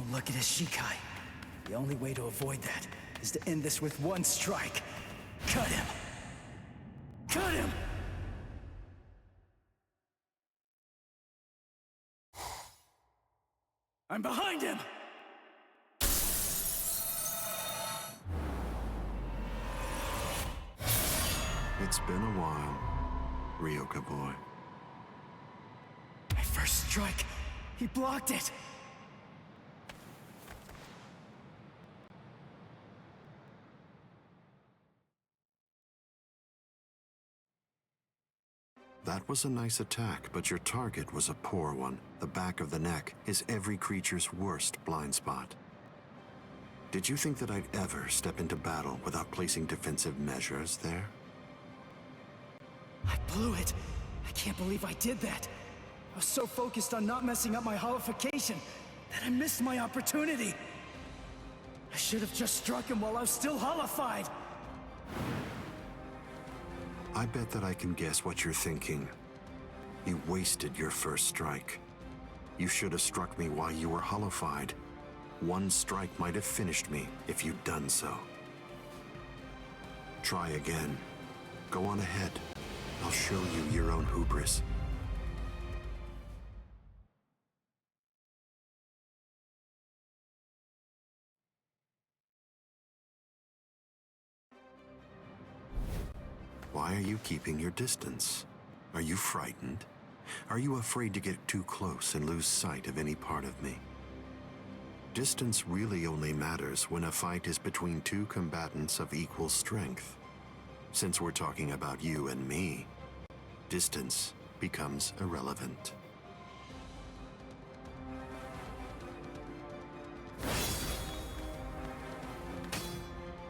Don't look at his Shikai. The only way to avoid that is to end this with one strike. Cut him! Cut him! I'm behind him! It's been a while, Ryoka boy. My first strike! He blocked it! That was a nice attack, but your target was a poor one. The back of the neck is every creature's worst blind spot. Did you think that I'd ever step into battle without placing defensive measures there? I blew it. I can't believe I did that. I was so focused on not messing up my holification that I missed my opportunity. I should have just struck him while I was still holified. I bet that I can guess what you're thinking. You wasted your first strike. You should have struck me while you were holified. One strike might have finished me if you'd done so. Try again. Go on ahead. I'll show you your own hubris. Why are you keeping your distance? Are you frightened? Are you afraid to get too close and lose sight of any part of me? Distance really only matters when a fight is between two combatants of equal strength. Since we're talking about you and me, distance becomes irrelevant.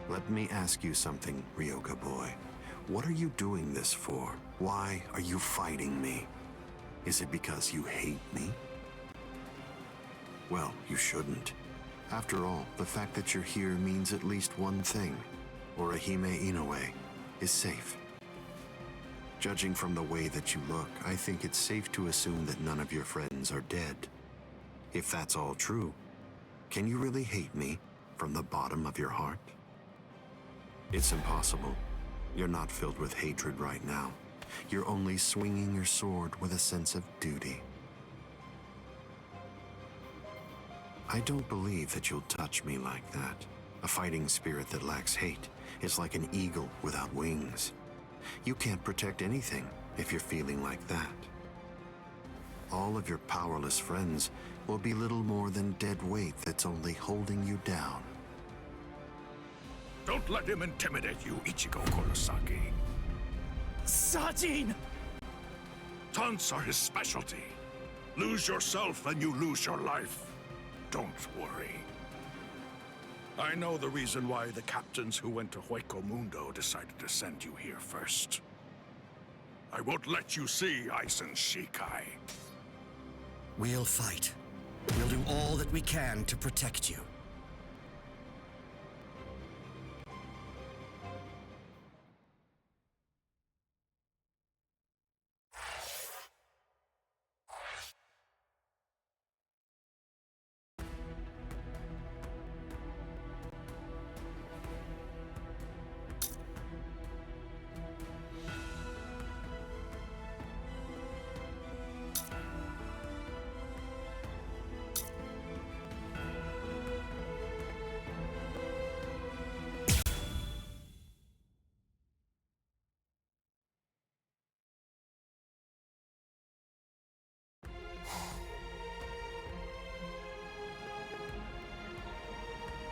Let me ask you something, Ryoka boy. What are you doing this for? Why are you fighting me? Is it because you hate me? Well, you shouldn't. After all, the fact that you're here means at least one thing. Orihime Inoue is safe. Judging from the way that you look, I think it's safe to assume that none of your friends are dead. If that's all true, can you really hate me from the bottom of your heart? It's impossible. You're not filled with hatred right now. You're only swinging your sword with a sense of duty. I don't believe that you'll touch me like that. A fighting spirit that lacks hate is like an eagle without wings. You can't protect anything if you're feeling like that. All of your powerless friends will be little more than dead weight that's only holding you down. Don't let him intimidate you, Ichigo Kurosaki. Sajin! Taunts are his specialty. Lose yourself and you lose your life. Don't worry. I know the reason why the captains who went to Hueco Mundo decided to send you here first. I won't let you see Aizen Shikai. We'll fight. We'll do all that we can to protect you.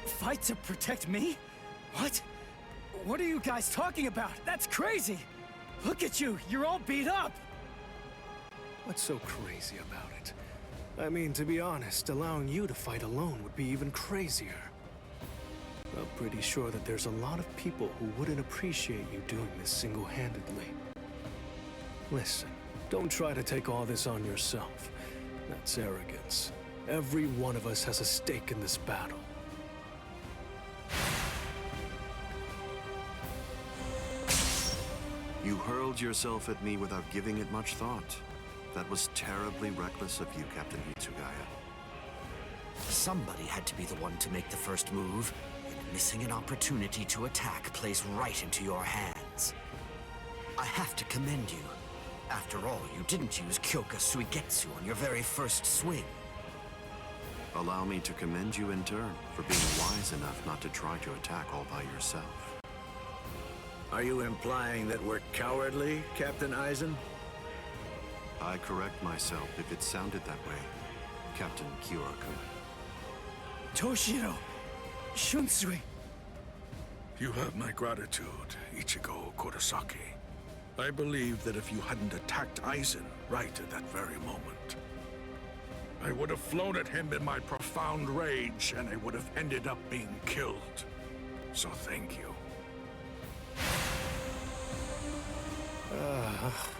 Fight to protect me? What? What are you guys talking about? That's crazy! Look at you, you're all beat up! What's so crazy about it? I mean, to be honest, allowing you to fight alone would be even crazier. I'm pretty sure that there's a lot of people who wouldn't appreciate you doing this single-handedly. Listen, don't try to take all this on yourself. That's arrogance. Every one of us has a stake in this battle. You hurled yourself at me without giving it much thought. That was terribly reckless of you, Captain Hitsugaya. Somebody had to be the one to make the first move, and missing an opportunity to attack plays right into your hands. I have to commend you. After all, you didn't use Kyoka Suigetsu on your very first swing. Allow me to commend you in turn for being wise enough not to try to attack all by yourself. Are you implying that we're cowardly, Captain Aizen? I correct myself if it sounded that way, Captain Kyoraku. Toshiro, Shunsui. You have my gratitude, Ichigo Kurosaki. I believe that if you hadn't attacked Aizen right at that very moment, I would have flown at him in my profound rage, and I would have ended up being killed. So thank you.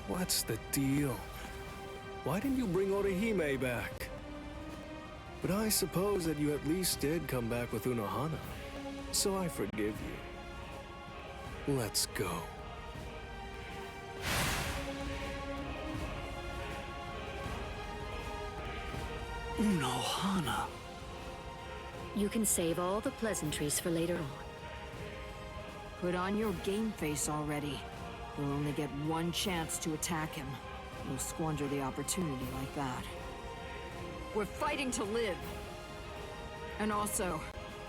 What's the deal? Why didn't you bring Orihime back? But I suppose that you at least did come back with Unohana, so I forgive you. Let's go. Unohana. You can save all the pleasantries for later on. Put on your game face already. We'll only get one chance to attack him. We'll squander the opportunity like that. We're fighting to live. And also,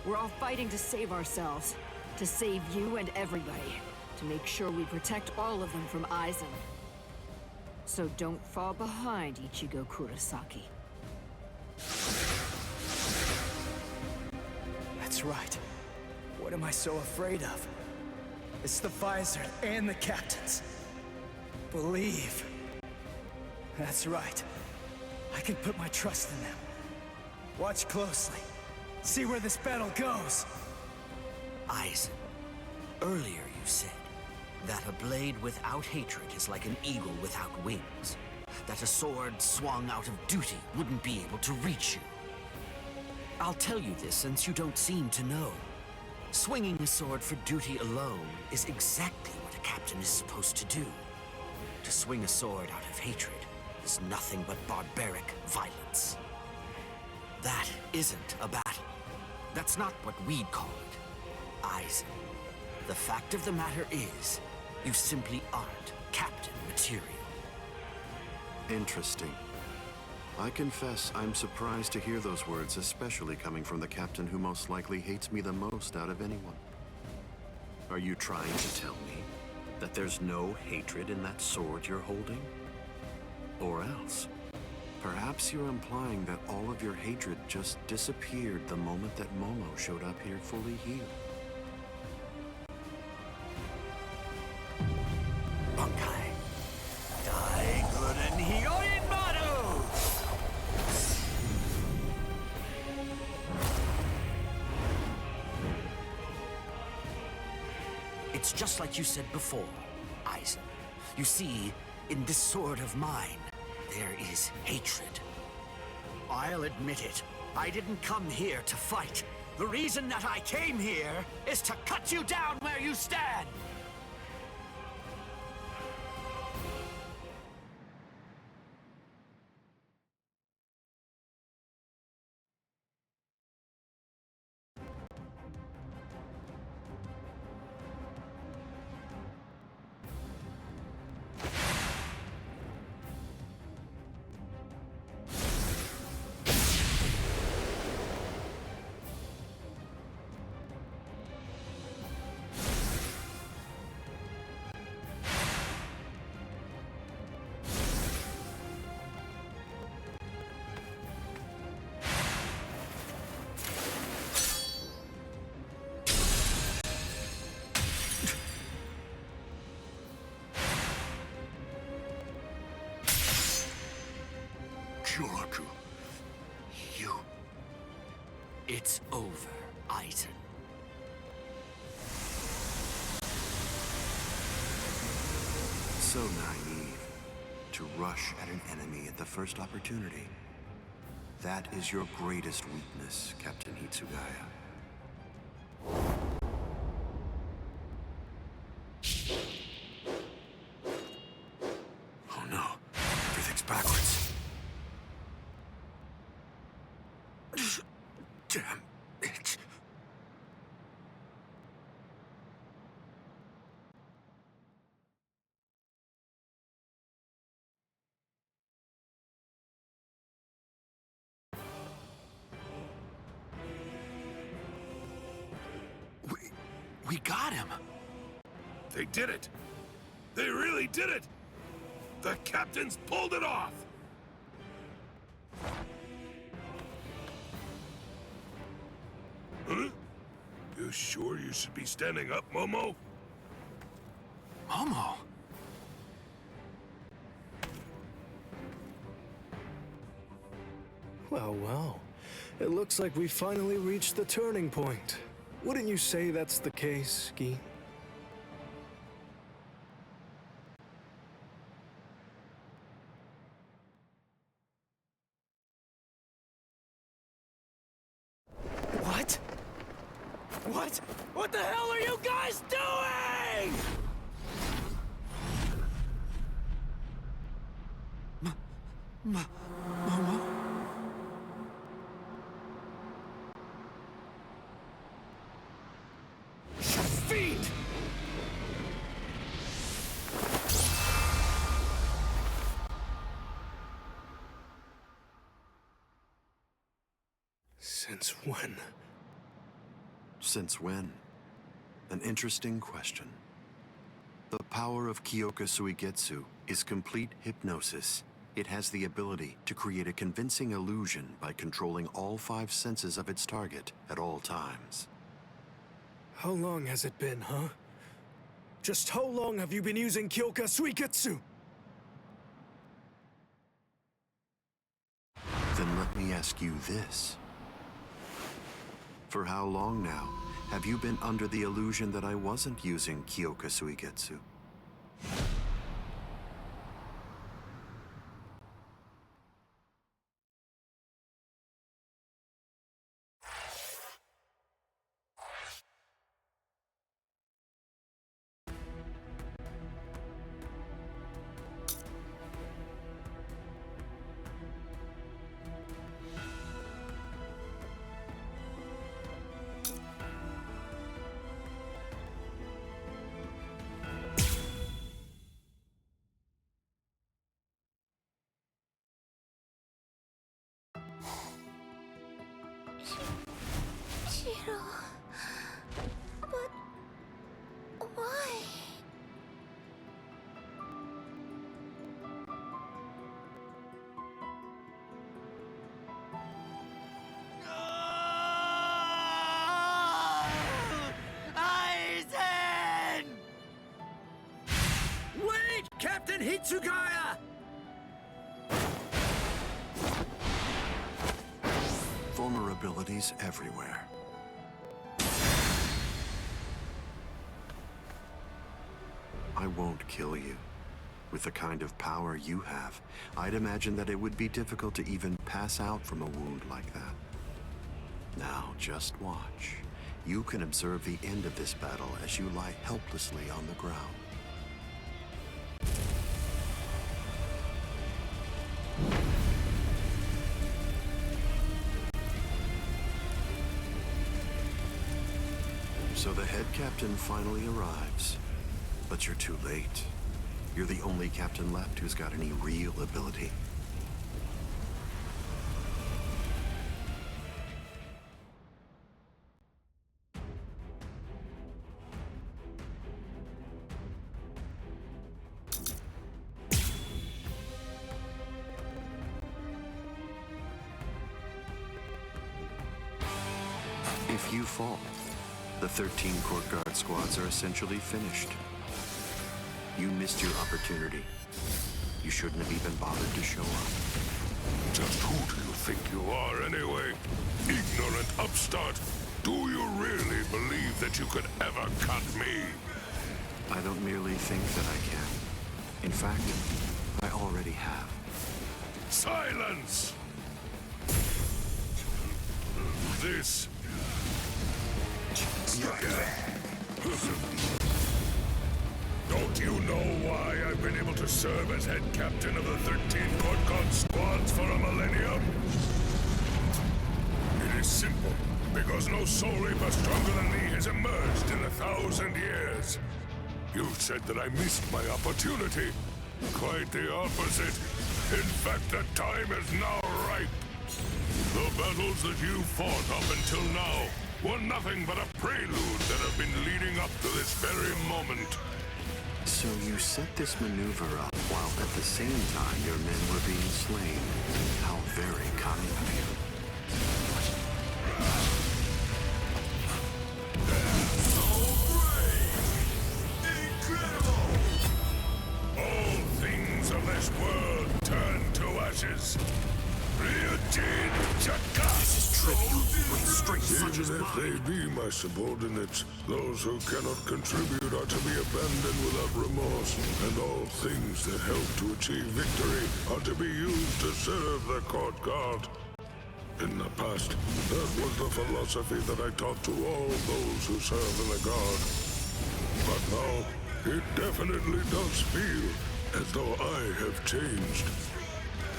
we're all fighting to save ourselves. To save you and everybody. To make sure we protect all of them from Aizen. So don't fall behind, Ichigo Kurosaki. That's right. What am I so afraid of? It's the visor and the captains. Believe. That's right. I can put my trust in them. Watch closely. See where this battle goes. Aizen, earlier you said that a blade without hatred is like an eagle without wings. That a sword swung out of duty wouldn't be able to reach you. I'll tell you this since you don't seem to know. Swinging a sword for duty alone is exactly what a captain is supposed to do. To swing a sword out of hatred is nothing but barbaric violence. That isn't a battle. That's not what we'd call it. Aizen, the fact of the matter is, you simply aren't captain material. Interesting. I confess I'm surprised to hear those words, especially coming from the captain who most likely hates me the most out of anyone. Are you trying to tell me that there's no hatred in that sword you're holding? Or else, perhaps you're implying that all of your hatred just disappeared the moment that Momo showed up here fully healed. Bunkai. Daiguren Hyorin Maru! It's just like you said before, Aizen. You see, in this sword of mine, there is hatred. I'll admit it. I didn't come here to fight. The reason that I came here is to cut you down where you stand! Kyoraku, you... It's over, Aizen. So naive. To rush at an enemy at the first opportunity. That is your greatest weakness, Captain Hitsugaya. Oh no, everything's backwards. Damn it. We got him! They did it! They really did it! The captains pulled it off! Huh? You sure you should be standing up, Momo? Momo! Well, well. It looks like we finally reached the turning point. Wouldn't you say that's the case, Gi? What? What? What the hell are you guys doing? Momo? Feet! Since when? Since when? An interesting question. The power of Kyoka Suigetsu is complete hypnosis. It has the ability to create a convincing illusion by controlling all 5 senses of its target at all times. How long has it been, huh? Just how long have you been using Kyoka Suigetsu? Then let me ask you this. For how long now have you been under the illusion that I wasn't using Kyoka Suigetsu? Shiro... But... why? Aizen! Wait, Captain Hitsugaya! Vulnerabilities everywhere. I won't kill you. With the kind of power you have, I'd imagine that it would be difficult to even pass out from a wound like that. Now, just watch. You can observe the end of this battle as you lie helplessly on the ground. So the head captain finally arrives. But you're too late. You're the only captain left who's got any real ability. If you fall, the 13 court guard squads are essentially finished. You missed your opportunity. You shouldn't have even bothered to show up. Just who do you think you are, anyway? Ignorant upstart! Do you really believe that you could ever cut me? I don't merely think that I can. In fact, I already have. Silence! This... Don't you know why I've been able to serve as head captain of the 13 court guard squads for a millennium? It is is simple. Because no soul reaper stronger than me has emerged in 1,000 years. You said that I missed my opportunity. Quite the opposite. In fact, the time is now ripe. The battles that you fought up until now were nothing but a prelude that have been leading up to this very moment. So you set this maneuver up while at the same time your men were being slain. How very kind of you. All things of this world turn to ashes. Ryujin Chaka! This is tribute with strength such as Even if they mine. be my subordinates, those who cannot contribute are to be abandoned without remorse, and all things that help to achieve victory are to be used to serve the court guard. In the past, that was the philosophy that I taught to all those who serve in the guard. But now, it definitely does feel as though I have changed.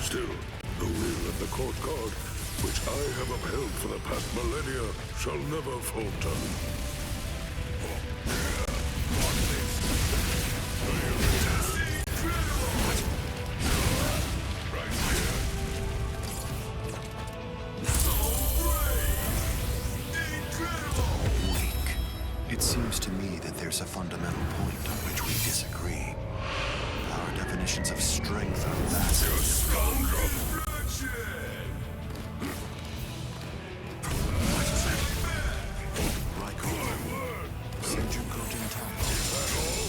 Still, the will of the court guard, which I have upheld for the past millennia, shall never falter. Weak. It seems to me that there's a fundamental point on which we disagree. Our definitions of strength are vastly You scoundrel!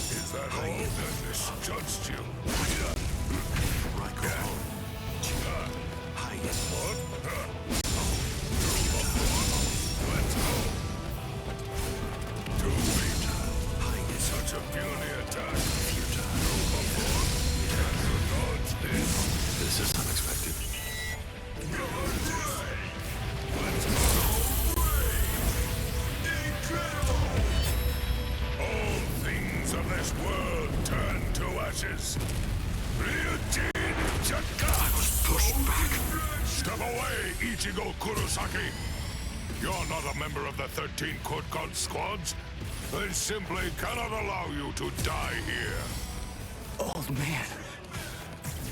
Is that all? Then misjudged you. Let's go. Too late. Such a puny attack. This is unexpected. All things of this world turn to ashes. Ryujin Chaka! I was pushed back. Step away, Ichigo Kurosaki. You're not a member of the 13 Court Guard squads. They simply cannot allow you to die here. Old man.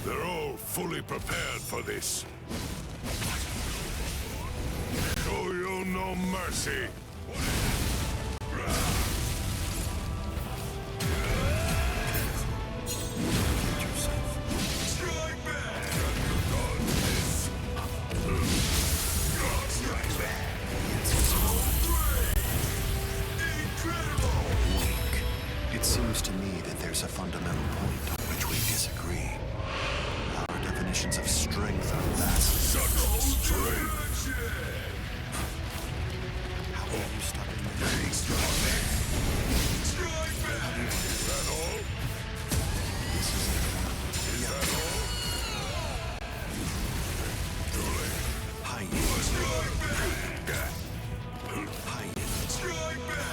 They're all fully prepared for this. Show you no mercy. Strike back! Strike back! Weak. It seems to me that there's a fundamental point on which we disagree. Our definitions of strength are vastly Such strength! How are you stopping me? Strike back! Is that all? This is Is that all? Too late. Strike back! Strike back!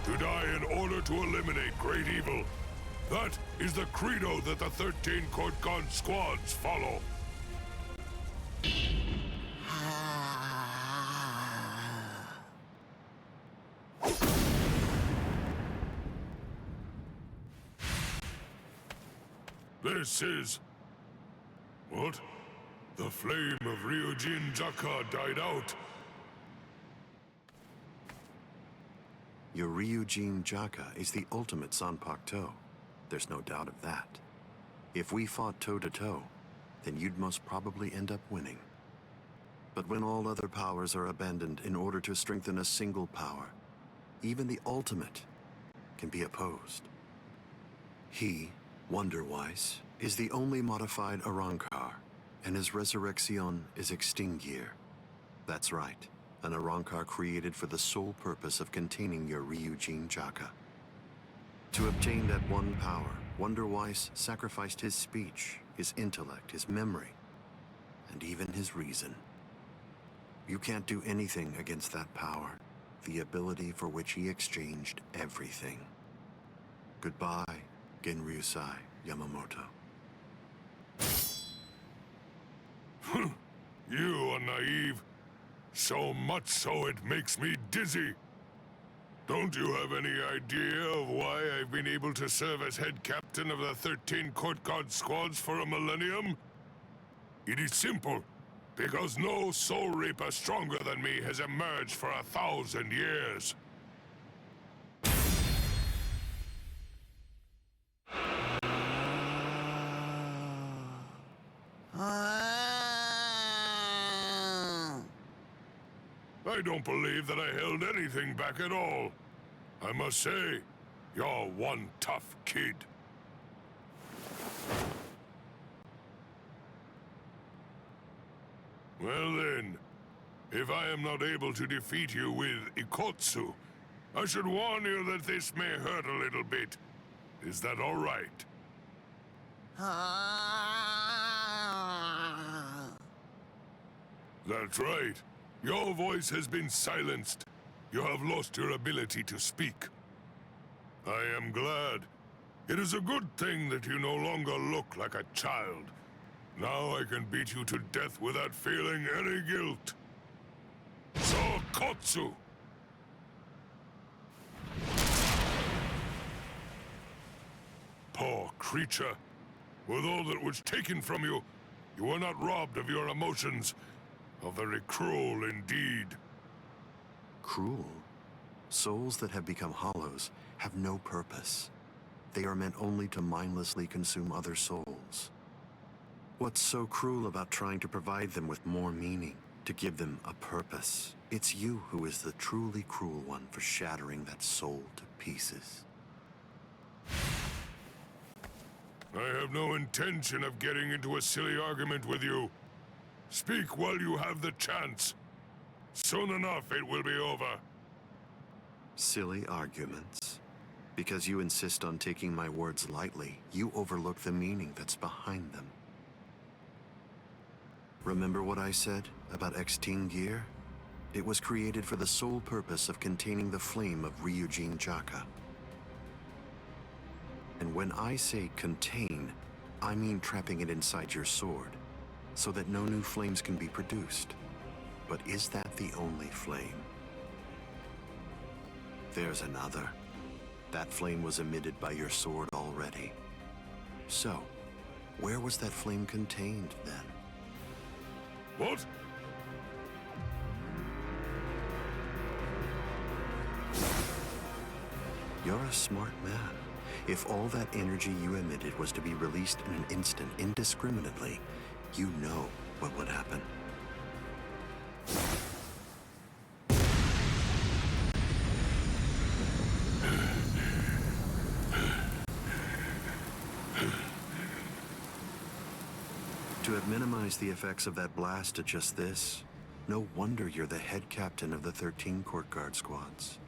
To die in order to eliminate great evil. That is the credo that the 13 Court Guard squads follow. This is... What? The flame of Ryujin Jaka died out. Your Ryujin Jaka is the ultimate Zanpakuto. There's no doubt of that. If we fought toe-to-toe, then you'd most probably end up winning. But when all other powers are abandoned in order to strengthen a single power, even the ultimate can be opposed. He, Wonder-Wise, is the only modified Arrancar, and his resurrection is Extinguir. That's right, an Arrancar created for the sole purpose of containing your Ryujin Jaka. To obtain that one power, Wonder-Wise sacrificed his speech, his intellect, his memory, and even his reason. You can't do anything against that power, the ability for which he exchanged everything. Goodbye, Genryusai Yamamoto. You are naive. So much so it makes me dizzy. Don't you have any idea of why I've been able to serve as head captain of the 13 court guard squads for a millennium? It is simple. Because no soul reaper stronger than me has emerged for 1,000 years. I don't believe that I held anything back at all. I must say, you're one tough kid. Well then, if I am not able to defeat you with Ikotsu, I should warn you that this may hurt a little bit. Is that all right? That's right. Your voice has been silenced. You have lost your ability to speak. I am glad. It is a good thing that you no longer look like a child. Now I can beat you to death without feeling any guilt. Sokotsu! Poor creature. With all that was taken from you, you were not robbed of your emotions. How very cruel indeed. Cruel? Souls that have become hollows have no purpose. They are meant only to mindlessly consume other souls. What's so cruel about trying to provide them with more meaning, to give them a purpose? It's you who is the truly cruel one for shattering that soul to pieces. I have no intention of getting into a silly argument with you. Speak while you have the chance. Soon enough, it will be over. Silly arguments? Because you insist on taking my words lightly, you overlook the meaning that's behind them. Remember what I said about X-Teen Gear? It was created for the sole purpose of containing the flame of Ryujin Jaka. And when I say contain, I mean trapping it inside your sword, so that no new flames can be produced. But is that the only flame? There's another. That flame was emitted by your sword already. So, where was that flame contained then? What? You're a smart man. If all that energy you emitted was to be released in an instant, indiscriminately, you know what would happen. To have minimized the effects of that blast to just this, no wonder you're the head captain of the 13 court guard squads.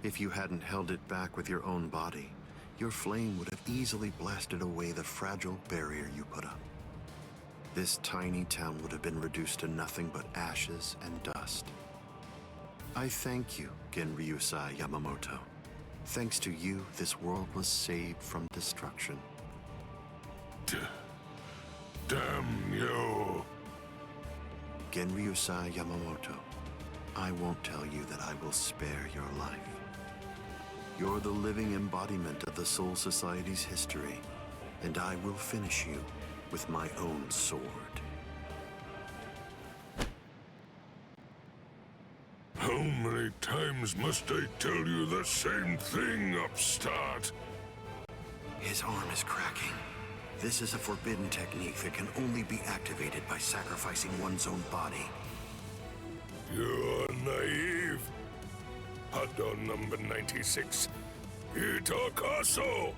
If you hadn't held it back with your own body, your flame would have easily blasted away the fragile barrier you put up. This tiny town would have been reduced to nothing but ashes and dust. I thank you, Genryusai Yamamoto. Thanks to you, this world was saved from destruction. Damn you. Genryusai Yamamoto, I won't tell you that I will spare your life. You're the living embodiment of the Soul Society's history, and I will finish you with my own sword. How many times must I tell you the same thing, upstart? His arm is cracking. This is a forbidden technique that can only be activated by sacrificing one's own body. You're naive. Addon number 96. Itokaso!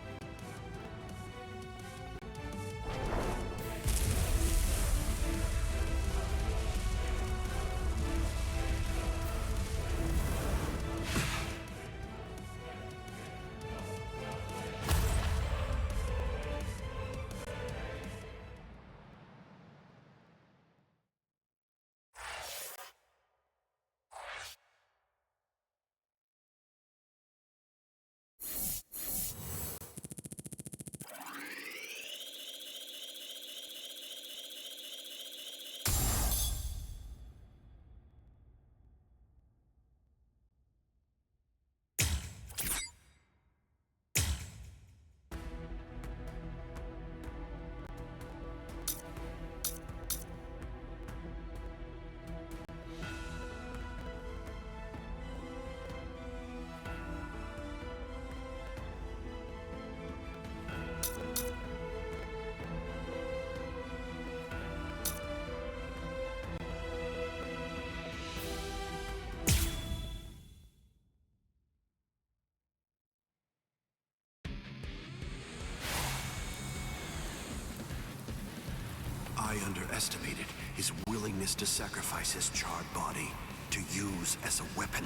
underestimated his willingness to sacrifice his charred body to use as a weapon.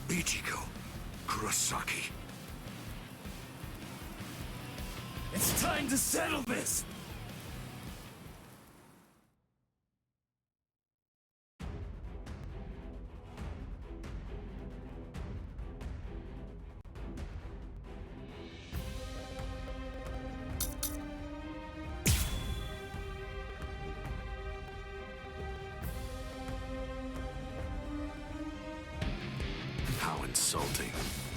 Ichigo Kurosaki. It's time to settle this! How insulting.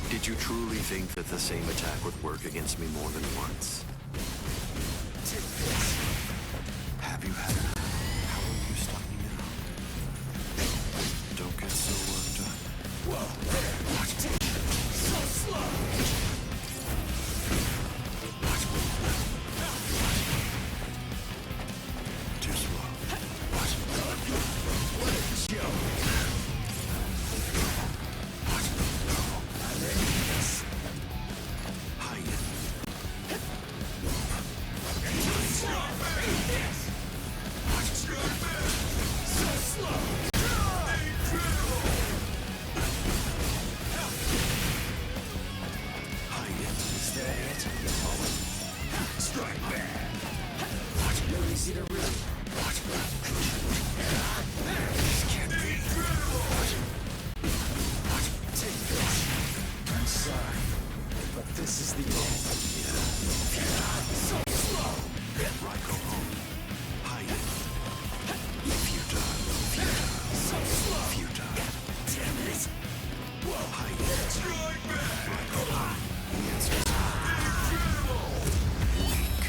Did you truly think that the same attack would work against me more than once? Have you had enough? How will you stop me now? Don't get so worked up. Whoa! What? So slow! Too slow. Joe! This is the end. So slow! Raiko home. Hide. Futile. So slow! Futile. Damn it! Whoa! Hide. Raiko home. The answer is weak.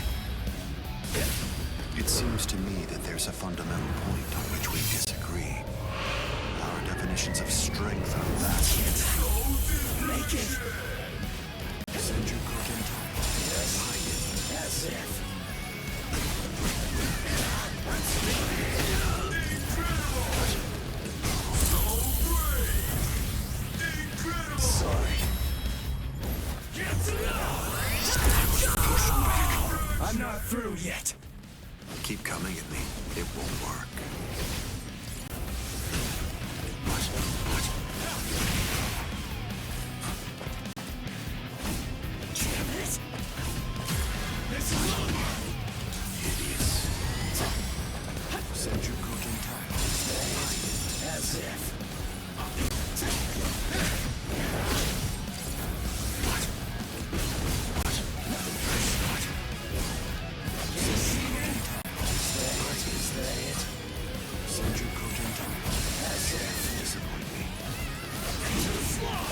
It seems to me that there's a fundamental point on which we disagree. Our definitions of strength are vast. Make it! As if. Sorry. I'm not through yet. Keep coming at me. It won't work. Damn it! This is over! Hideous. Senjuku Gentai. As if. Is that it? Senjuku Gentai. As if. Disappoint me. Too slow!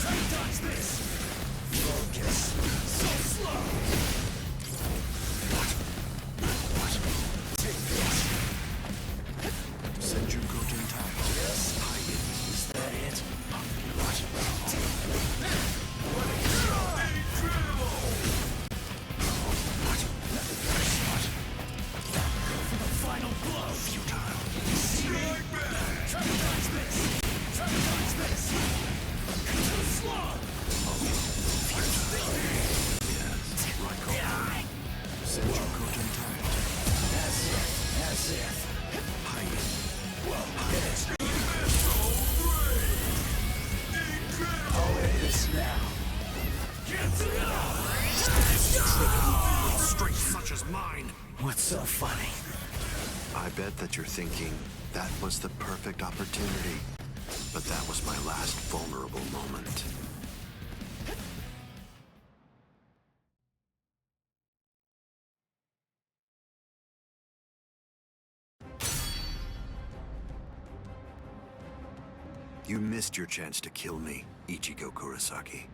Don't touch this! Focus. So slow! Take this. Senjuku Gentai. Yes. Is that it? Go for the final blow! Futile. Try to dodge this! Try to dodge this! Too slow! Yes. Raiko. Senjuku Gentai. As if. Hide. I'll end this now. Strength such as mine. What's so funny? I bet that you're thinking, that was the perfect opportunity. But that was my last vulnerable moment. You missed your chance to kill me, Ichigo Kurosaki.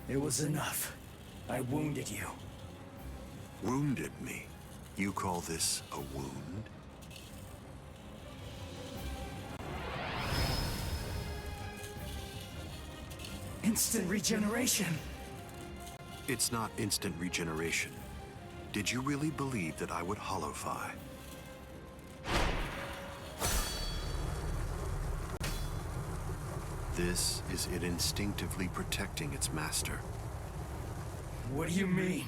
It was enough. I wounded you. Wounded me? You call this a wound? Instant regeneration. It's not instant regeneration. Did you really believe that I would holofy? This is it instinctively protecting its master. What do you mean?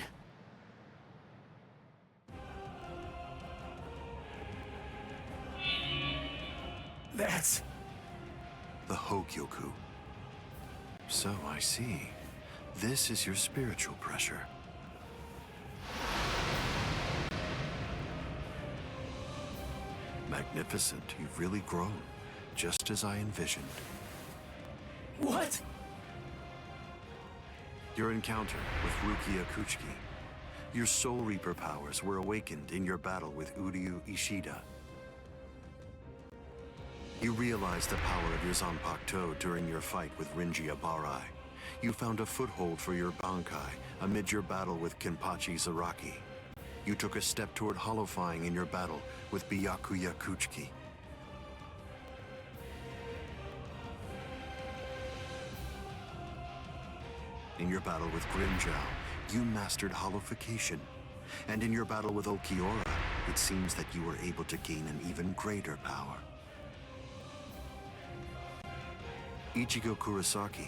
That's... The Hogyoku. So I see. This is your spiritual pressure. Magnificent. You've really grown, just as I envisioned. What? Your encounter with Rukia Kuchiki. Your Soul Reaper powers were awakened in your battle with Uryu Ishida. You realized the power of your Zanpakuto during your fight with Rinji Abarai. You found a foothold for your Bankai amid your battle with Kenpachi Zaraki. You took a step toward holofying in your battle with Byakuya Kuchiki. In your battle with Grimjow, you mastered holofication. And in your battle with Okiora, it seems that you were able to gain an even greater power. Ichigo Kurosaki,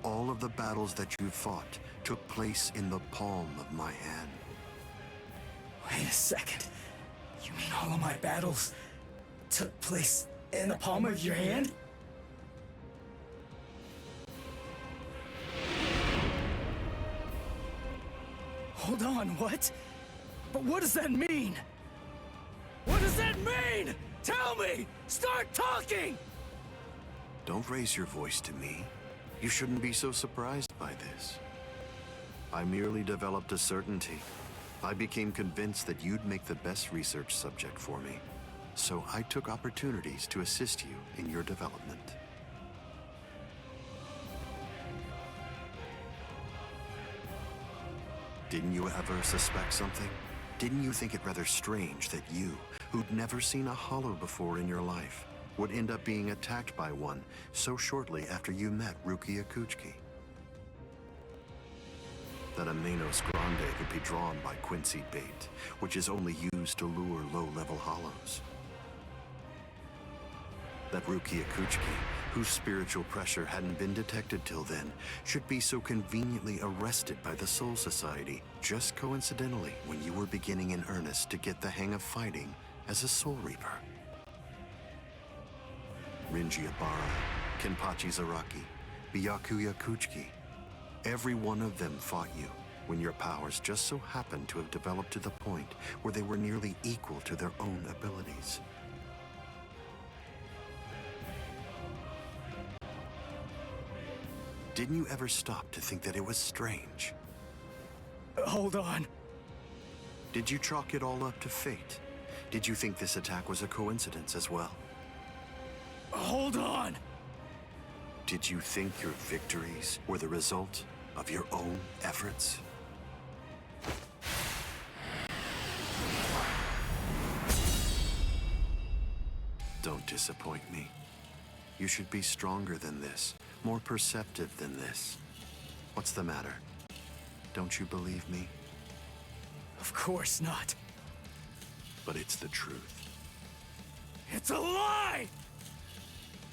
all of the battles that you fought took place in the palm of my hand. Wait a second. You mean all of my battles took place in the palm of your hand? Hold on, what? But what does that mean? What does that mean? Tell me! Start talking! Don't raise your voice to me. You shouldn't be so surprised by this. I merely developed a certainty. I became convinced that you'd make the best research subject for me. So I took opportunities to assist you in your development. Didn't you ever suspect something? Didn't you think it rather strange that you, who'd never seen a hollow before in your life, would end up being attacked by one so shortly after you met Rukia Kuchiki? That a Manos Grande would be drawn by Quincy bait, which is only used to lure low-level hollows. That Rukia Kuchiki, whose spiritual pressure hadn't been detected till then, should be so conveniently arrested by the Soul Society just coincidentally when you were beginning in earnest to get the hang of fighting as a Soul Reaper. Rinji Abarai, Kenpachi Zaraki, Byakuya Kuchiki. Every one of them fought you when your powers just so happened to have developed to the point where they were nearly equal to their own abilities. Didn't you ever stop to think that it was strange? Hold on. Did you chalk it all up to fate? Did you think this attack was a coincidence as well? Hold on! Did you think your victories were the result of your own efforts? Don't disappoint me. You should be stronger than this, more perceptive than this. What's the matter? Don't you believe me? Of course not. But it's the truth. It's a lie!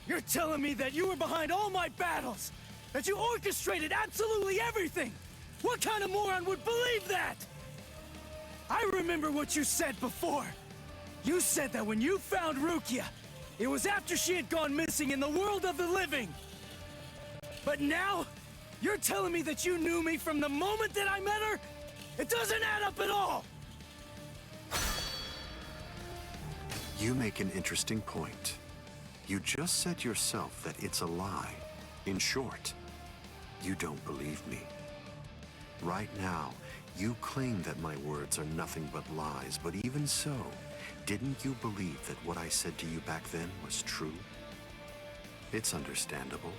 You're telling me that you were behind all my battles! That you orchestrated absolutely everything! What kind of moron would believe that? I remember what you said before. You said that when you found Rukia, it was after she had gone missing in the world of the living. But now, you're telling me that you knew me from the moment that I met her? It doesn't add up at all! You make an interesting point. You just said yourself that it's a lie. In short, you don't believe me. Right now, you claim that my words are nothing but lies, but even so, didn't you believe that what I said to you back then was true? It's understandable.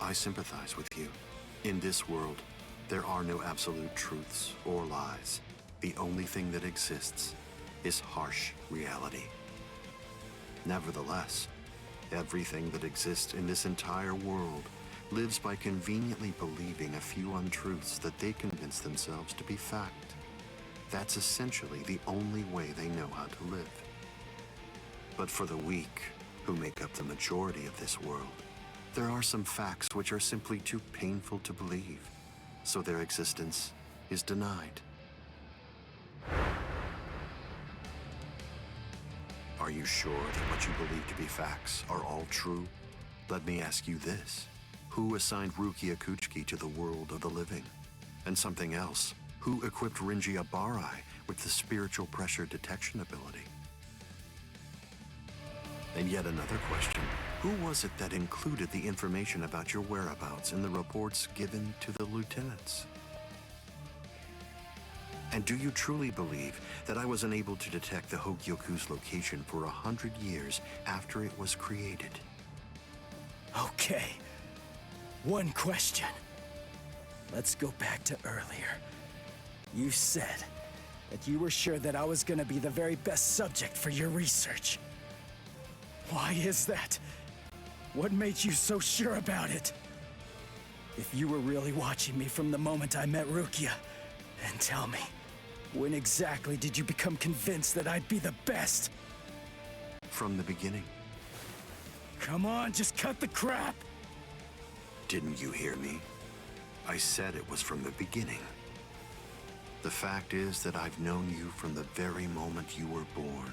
I sympathize with you. In this world, there are no absolute truths or lies. The only thing that exists is harsh reality. Nevertheless, everything that exists in this entire world lives by conveniently believing a few untruths that they convince themselves to be fact. That's essentially the only way they know how to live. But for the weak, who make up the majority of this world, there are some facts which are simply too painful to believe, so their existence is denied. Are you sure that what you believe to be facts are all true? Let me ask you this. Who assigned Rukia Kuchiki to the world of the living? And something else. Who equipped Rinji Abarai with the spiritual pressure detection ability? And yet another question. Who was it that included the information about your whereabouts in the reports given to the lieutenants? And do you truly believe that I was unable to detect the Hogyoku's location for 100 years after it was created? Okay. One question. Let's go back to earlier. You said that you were sure that I was gonna be the very best subject for your research. Why is that? What made you so sure about it? If you were really watching me from the moment I met Rukia, then tell me, when exactly did you become convinced that I'd be the best? From the beginning. Come on, just cut the crap! Didn't you hear me? I said it was from the beginning. The fact is that I've known you from the very moment you were born.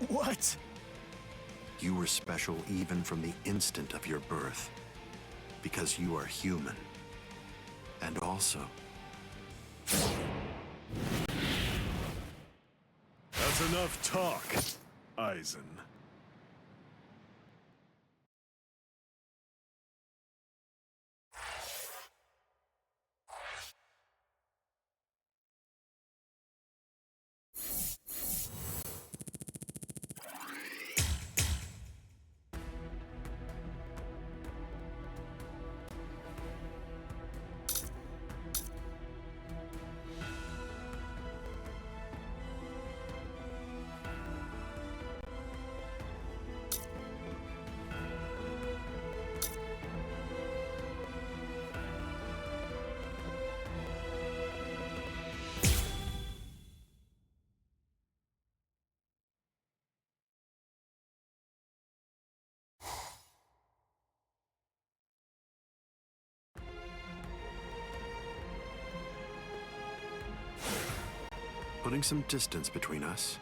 What? You were special even from the instant of your birth. Because you are human. And also... That's enough talk, Eisen. Putting some distance between us,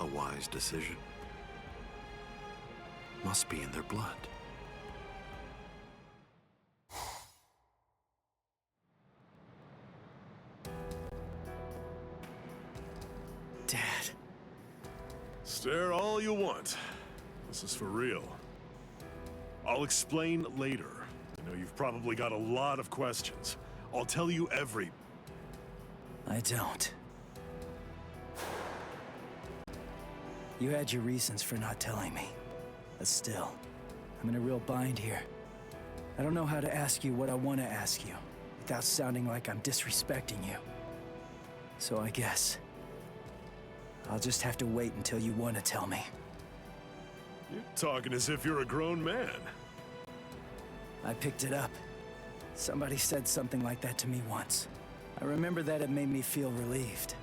a wise decision. Must be in their blood. Dad. Stare all you want. This is for real. I'll explain later. I know you've probably got a lot of questions. I'll tell you every... I don't. You had your reasons for not telling me. But still, I'm in a real bind here. I don't know how to ask you what I want to ask you, without sounding like I'm disrespecting you. So I guess... I'll just have to wait until you want to tell me. You're talking as if you're a grown man. I picked it up. Somebody said something like that to me once. I remember that it made me feel relieved.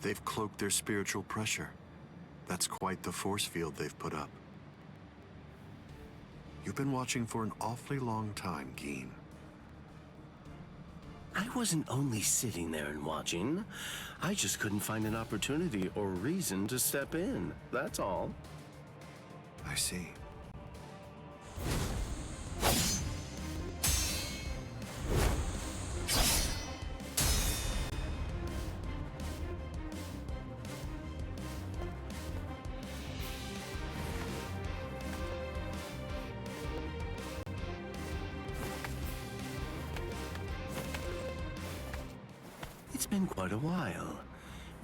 They've cloaked their spiritual pressure. That's quite the force field they've put up. You've been watching for an awfully long time, Geen. I wasn't only sitting there and watching. I just couldn't find an opportunity or reason to step in. That's all. I see. It's been quite a while.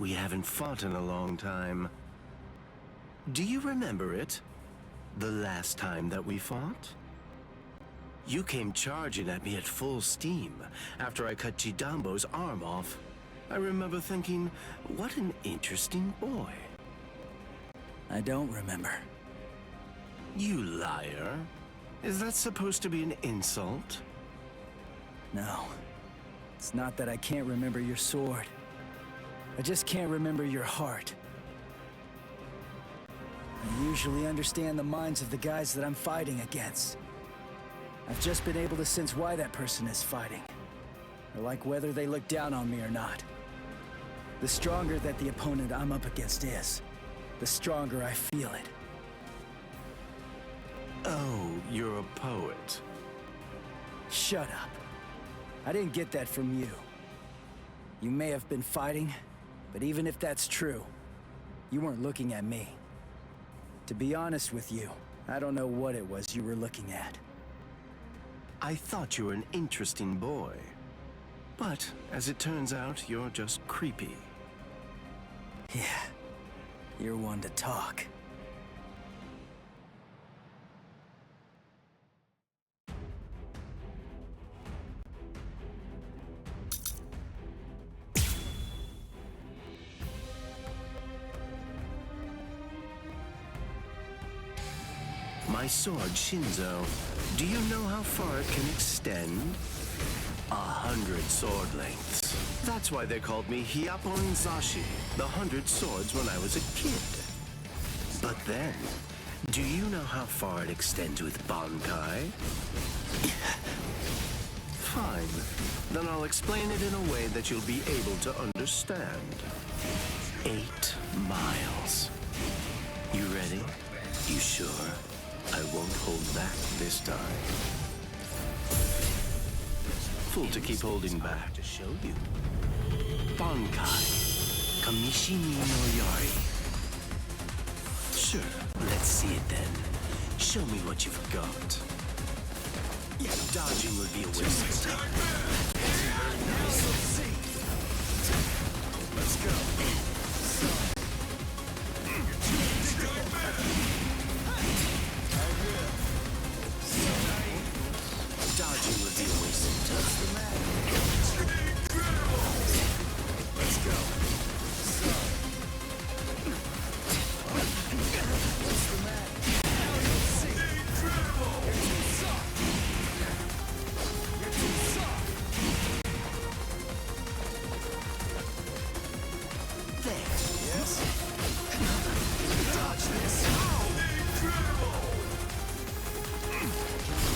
We haven't fought in a long time. Do you remember it? The last time that we fought? You came charging at me at full steam after I cut Chidambo's arm off. I remember thinking, what an interesting boy. I don't remember. You liar. Is that supposed to be an insult? No. It's not that I can't remember your sword. I just can't remember your heart. I usually understand the minds of the guys that I'm fighting against. I've just been able to sense why that person is fighting. Or like whether they look down on me or not. The stronger that the opponent I'm up against is, the stronger I feel it. Oh, you're a poet. Shut up. I didn't get that from you. You may have been fighting, but even if that's true, you weren't looking at me. To be honest with you, I don't know what it was you were looking at. I thought you were an interesting boy. But, as it turns out, you're just creepy. Yeah, you're one to talk. My sword, Shinzo, do you know how far it can extend? 100 sword lengths. That's why they called me Hyapon Zashi, the 100 swords when I was a kid. But then, do you know how far it extends with Bankai? Fine. Then I'll explain it in a way that you'll be able to understand. 8 miles. You ready? You sure? I won't hold back this time. Fool to keep holding back to show you. Bankai. Kamishimi no Yari. Sure, let's see it then. Show me what you've got. Dodging would be a waste of time. Let's go. Dodging would be a waste of time. Let's go. What's the matter? Now you'll see. Incredible. You're too soft. You're too soft. There. Yes. Dodge this. Incredible.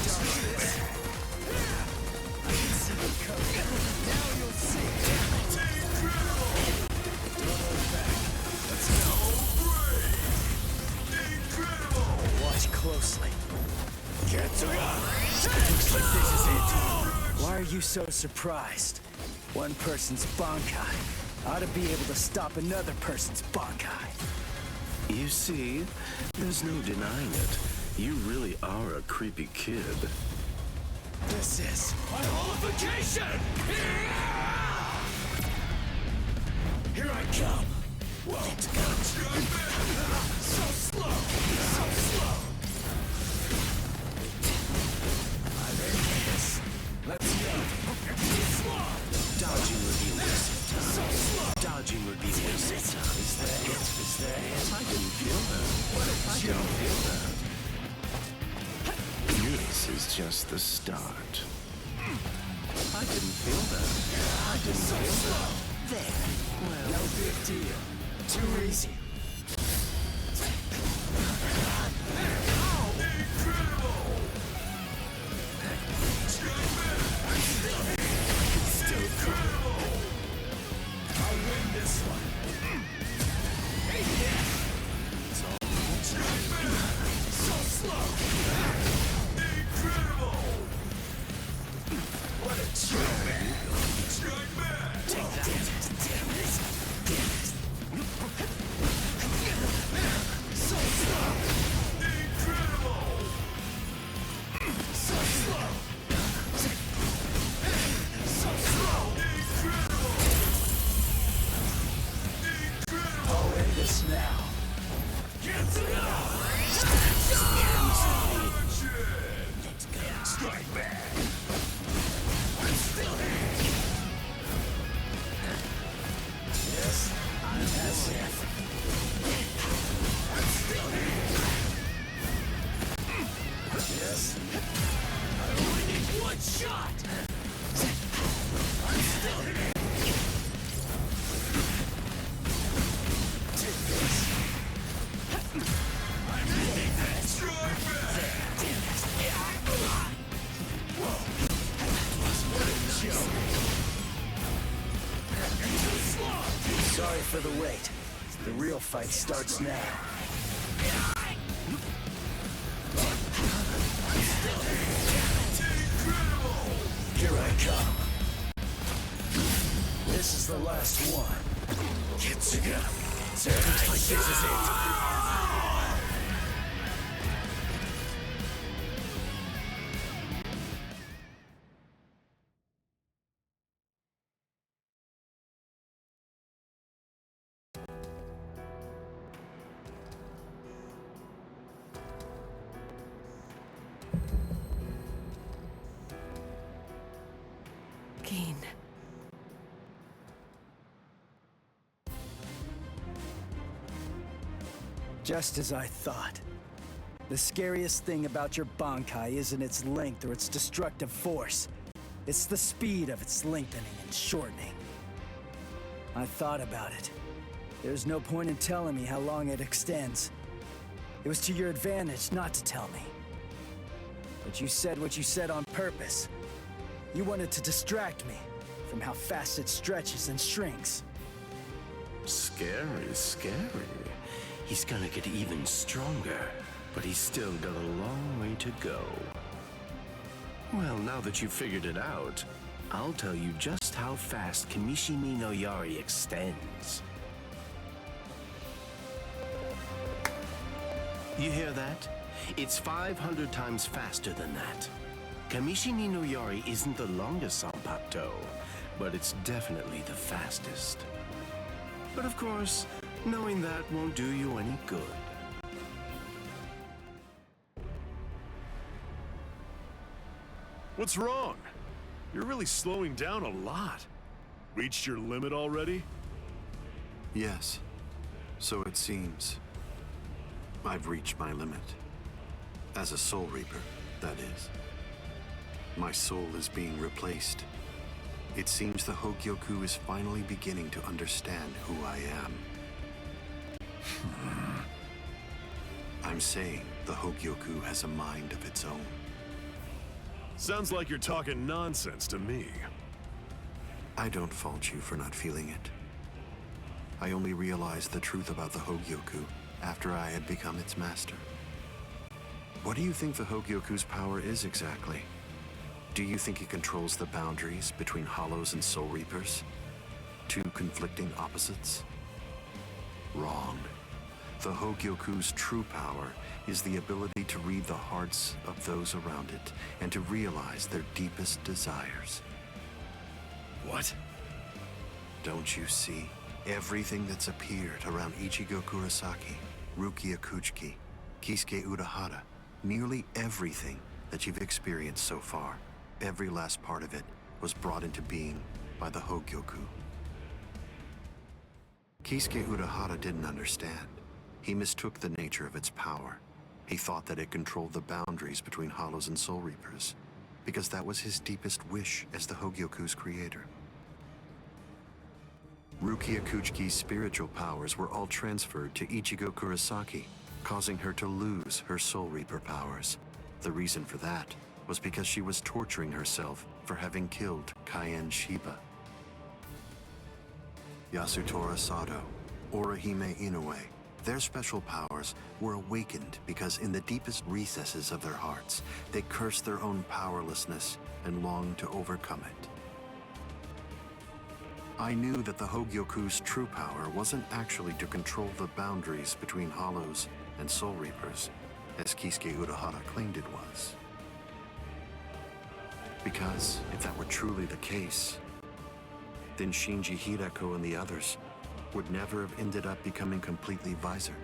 Dodge this. I can see it coming. Now you'll see. Incredible. Don't look back. Let's go. Incredible. Watch closely. Looks like this is it. Why are you so surprised? One person's Bankai ought to be able to stop another person's Bankai. You see, there's no denying it. You really are a creepy kid. This is my holification! Here I come! Let's go! So slow! So slow! I'm in this. Let's go! Too slow! Dodging would be a waste of time. So slow! Dodging would be a waste of time. Is that it? Is that it? I didn't feel that. I didn't feel that. This is just the start. I didn't feel that. I didn't feel that. There. Well, no big deal. Too easy. I'll win this one. So slow. Incredible. What a joke. Take that. Damn it. So slow. Incredible. So slow. So slow. Incredible. I'll end this now. Get to go. Let's go. Strike back. I'm still here. Yes, that's it. I'm still here. Yes, I only need one shot. I'm still here. Take this. for the wait. The real fight starts now. Here I come. This is the last one. Get together. Looks like this is it. Keen. Just as I thought. The scariest thing about your Bankai isn't its length or its destructive force. It's the speed of its lengthening and shortening. I thought about it. There's no point in telling me how long it extends. It was to your advantage not to tell me. But you said what you said on purpose. You wanted to distract me from how fast it stretches and shrinks. Scary, scary. He's gonna get even stronger, but he's still got a long way to go. Well, now that you've figured it out, I'll tell you just how fast Kamishimi no Yari extends. You hear that? It's 500 times faster than that. Kamishimi no Yari isn't the longest Zanpakuto, but it's definitely the fastest. But of course, knowing that won't do you any good. What's wrong? You're really slowing down a lot. Reached your limit already? Yes, so it seems. I've reached my limit. As a Soul Reaper, that is. My soul is being replaced. It seems the Hogyoku is finally beginning to understand who I am. I'm saying the Hogyoku has a mind of its own. Sounds like you're talking nonsense to me. I don't fault you for not feeling it. I only realized the truth about the Hogyoku after I had become its master. What do you think the Hogyoku's power is exactly? Do you think it controls the boundaries between Hollows and Soul Reapers? Two conflicting opposites? Wrong. The Hogyoku's true power is the ability to read the hearts of those around it and to realize their deepest desires. What? Don't you see? Everything that's appeared around Ichigo Kurosaki, Rukia Kuchiki, Kisuke Urahara, nearly everything that you've experienced so far, every last part of it was brought into being by the Hogyoku. Kisuke Urahara didn't understand. He mistook the nature of its power. He thought that it controlled the boundaries between Hollows and Soul Reapers, because that was his deepest wish as the Hogyoku's creator. Rukia Kuchiki's spiritual powers were all transferred to Ichigo Kurosaki, causing her to lose her Soul Reaper powers. The reason for that was because she was torturing herself for having killed Kaien Shiba. Yasutora Sado, Orihime Inoue, their special powers were awakened because in the deepest recesses of their hearts, they cursed their own powerlessness and longed to overcome it. I knew that the Hogyoku's true power wasn't actually to control the boundaries between Hollows and Soul Reapers, as Kisuke Urahara claimed it was. Because if that were truly the case, then Shinji Hirako and the others would never have ended up becoming completely visored.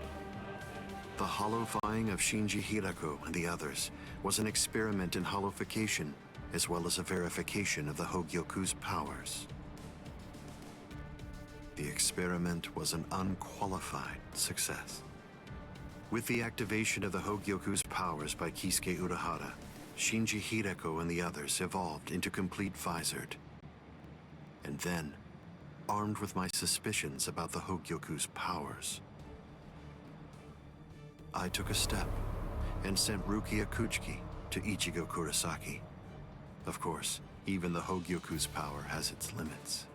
The hollowifying of Shinji Hirako and the others was an experiment in hollowification, as well as a verification of the Hogyoku's powers. The experiment was an unqualified success. With the activation of the Hogyoku's powers by Kisuke Urahara, Shinji Hirako and the others evolved into complete visored. And then, armed with my suspicions about the Hogyoku's powers, I took a step and sent Rukia Kuchiki to Ichigo Kurosaki. Of course, even the Hogyoku's power has its limits.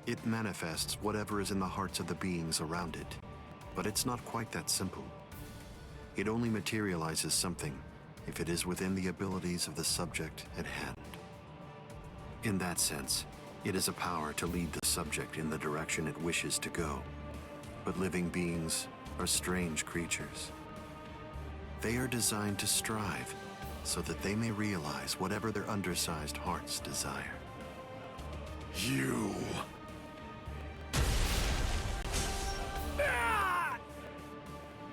It manifests whatever is in the hearts of the beings around it. But it's not quite that simple. It only materializes something if it is within the abilities of the subject at hand. In that sense, it is a power to lead the subject in the direction it wishes to go. But living beings are strange creatures. They are designed to strive so that they may realize whatever their undersized hearts desire. You...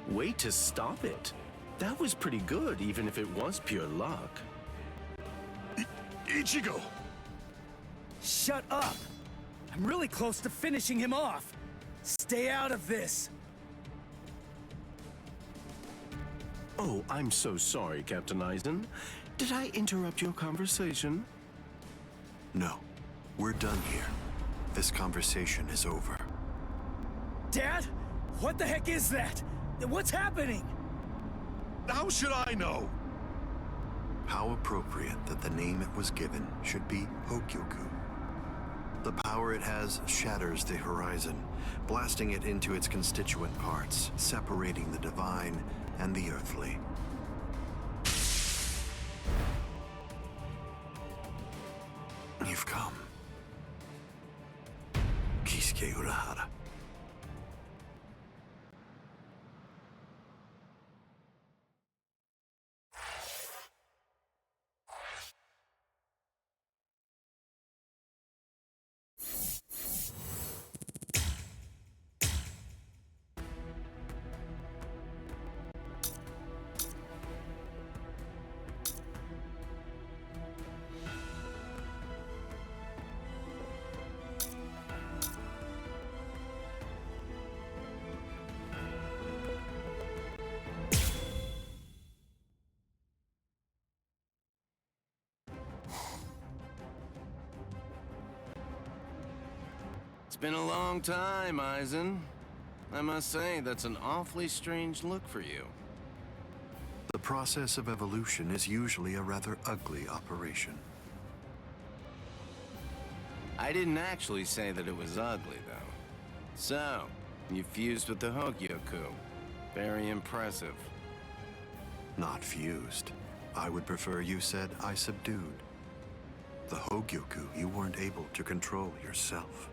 Way to stop it. That was pretty good, even if it was pure luck. Ichigo! Shut up! I'm really close to finishing him off. Stay out of this. Oh, I'm so sorry, Captain Eisen. Did I interrupt your conversation? No, we're done here. This conversation is over. Dad? What the heck is that? What's happening? How should I know? How appropriate that the name it was given should be Hogyoku. The power it has shatters the horizon, blasting it into its constituent parts, separating the divine and the earthly. You've come. Kisuke Urahara. It's been a long time, Eisen. I must say, that's an awfully strange look for you. The process of evolution is usually a rather ugly operation. I didn't actually say that it was ugly, though. So, you fused with the Hogyoku. Very impressive. Not fused. I would prefer you said I subdued. The Hogyoku you weren't able to control yourself.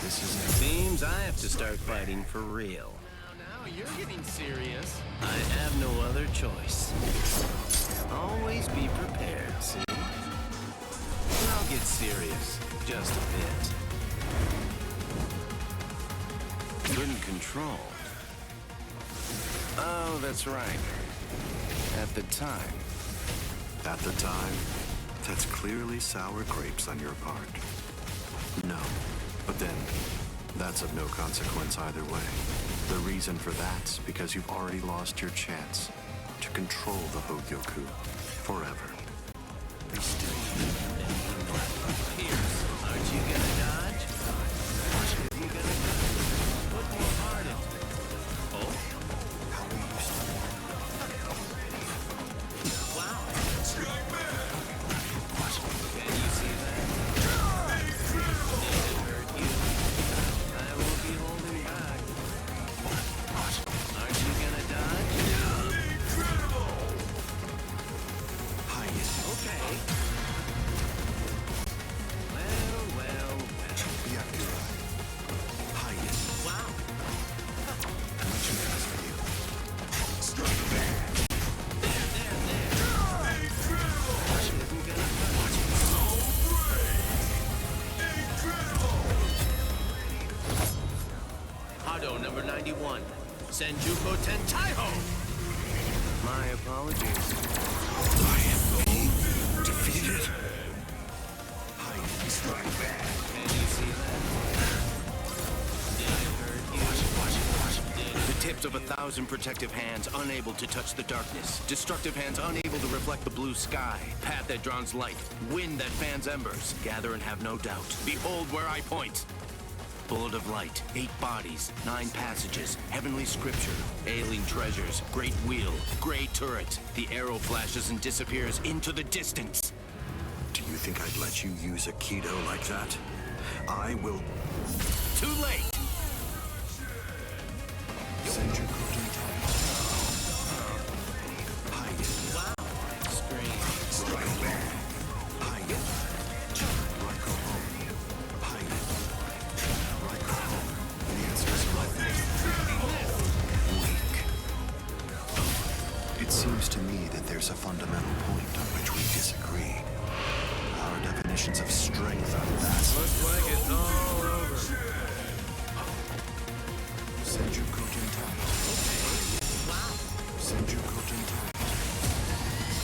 Seems I have to start fighting for real. Now you're getting serious. I have no other choice. Always be prepared, see? I'll get serious, just a bit. Couldn't control. Oh, that's right. At the time. At the time, that's clearly sour grapes on your part. No, but then, that's of no consequence either way. The reason for that's because you've already lost your chance to control the Hogyoku forever. Pierce, aren't you gonna dodge? Are you gonna dodge? Put more heart into it. Oh? number 91. Senjuko Tentaiho! My apologies. I am being defeated. Can you see that? Did I hurt you? The tips of 1,000 protective hands unable to touch the darkness. Destructive hands unable to reflect the blue sky. Path that draws light. Wind that fans embers. Gather and have no doubt. Behold where I point. Bullet of light, 8 bodies, 9 passages, heavenly scripture, ailing treasures, great wheel, gray turret. The arrow flashes and disappears into the distance. Do you think I'd let you use a Kido like that? I will... Too late! Senjuko Tentaiho. Hide it. Scream. Strike back. Hide it. Raiko home. Hide it. Raiko home. The answer is weak. It seems to me that there's a fundamental point on which we disagree. Our definitions of strength are vastly... Looks like it's all over. Senjuko Tentaiho. Wow. Senjuko Tentaiho.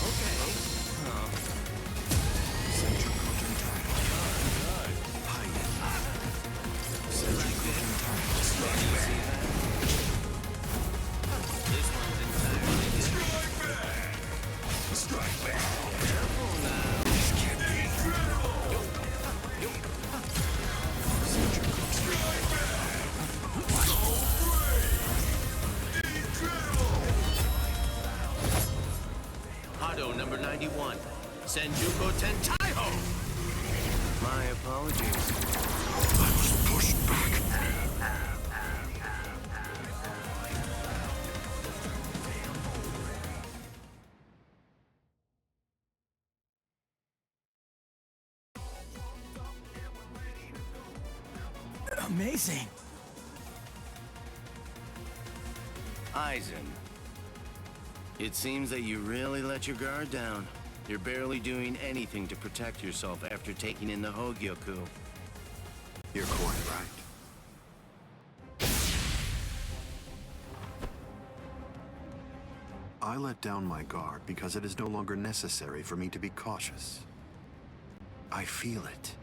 Okay. Senjuko Tentaiho. Hide it. Senjuko Tentaiho. Can you see that? This one's entirely different. Strike back. Careful now. This can't be. Hado number 91. Senjuko Tentaiho! My apologies. I was pushed back. Amazing. Aizen. It seems that you really let your guard down. You're barely doing anything to protect yourself after taking in the Hogyoku. You're quite right. I let down my guard because it is no longer necessary for me to be cautious. I feel it.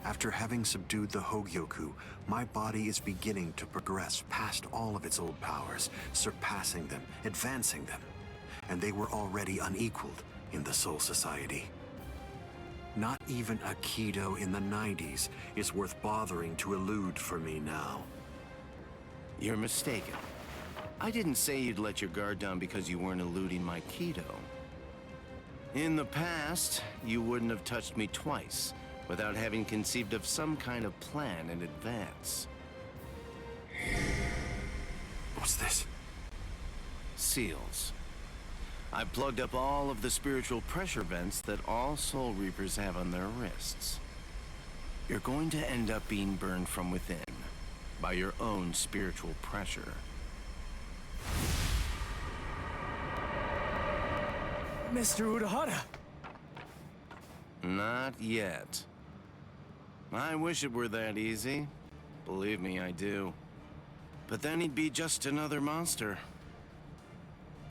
After having subdued the Hogyoku, my body is beginning to progress past all of its old powers, surpassing them, advancing them. And they were already unequaled in the Soul Society. Not even a Kido in the 90s is worth bothering to elude for me now. You're mistaken. I didn't say you'd let your guard down because you weren't eluding my Kido. In the past, you wouldn't have touched me twice without having conceived of some kind of plan in advance. What's this? Seals. I plugged up all of the spiritual pressure vents that all Soul Reapers have on their wrists. You're going to end up being burned from within by your own spiritual pressure. Mr. Urahara. Not yet. I wish it were that easy. Believe me, I do. But then he'd be just another monster.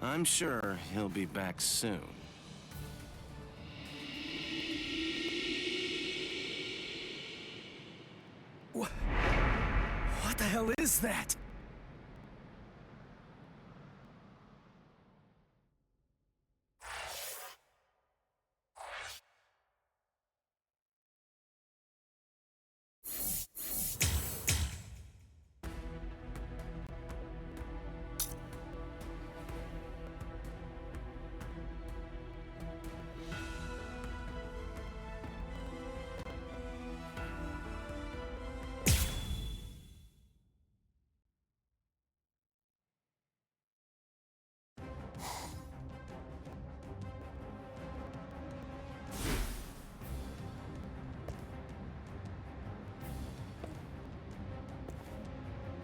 I'm sure he'll be back soon. What the hell is that?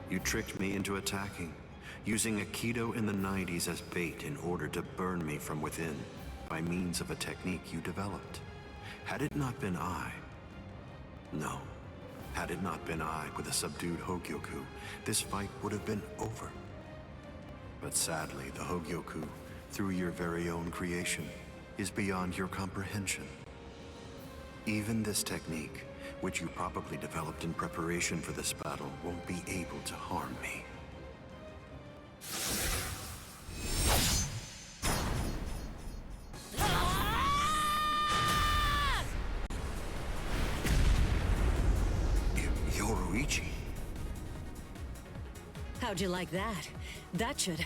You tricked me into attacking, using a Kido in the 90s as bait in order to burn me from within, by means of a technique you developed. Had it not been I... No. Had it not been I with a subdued Hogyoku, this fight would have been over. But sadly, the Hogyoku, through your very own creation, is beyond your comprehension. Even this technique, which you probably developed in preparation for this battle, won't be able to harm me. Yoruichi. How'd you like that? That should...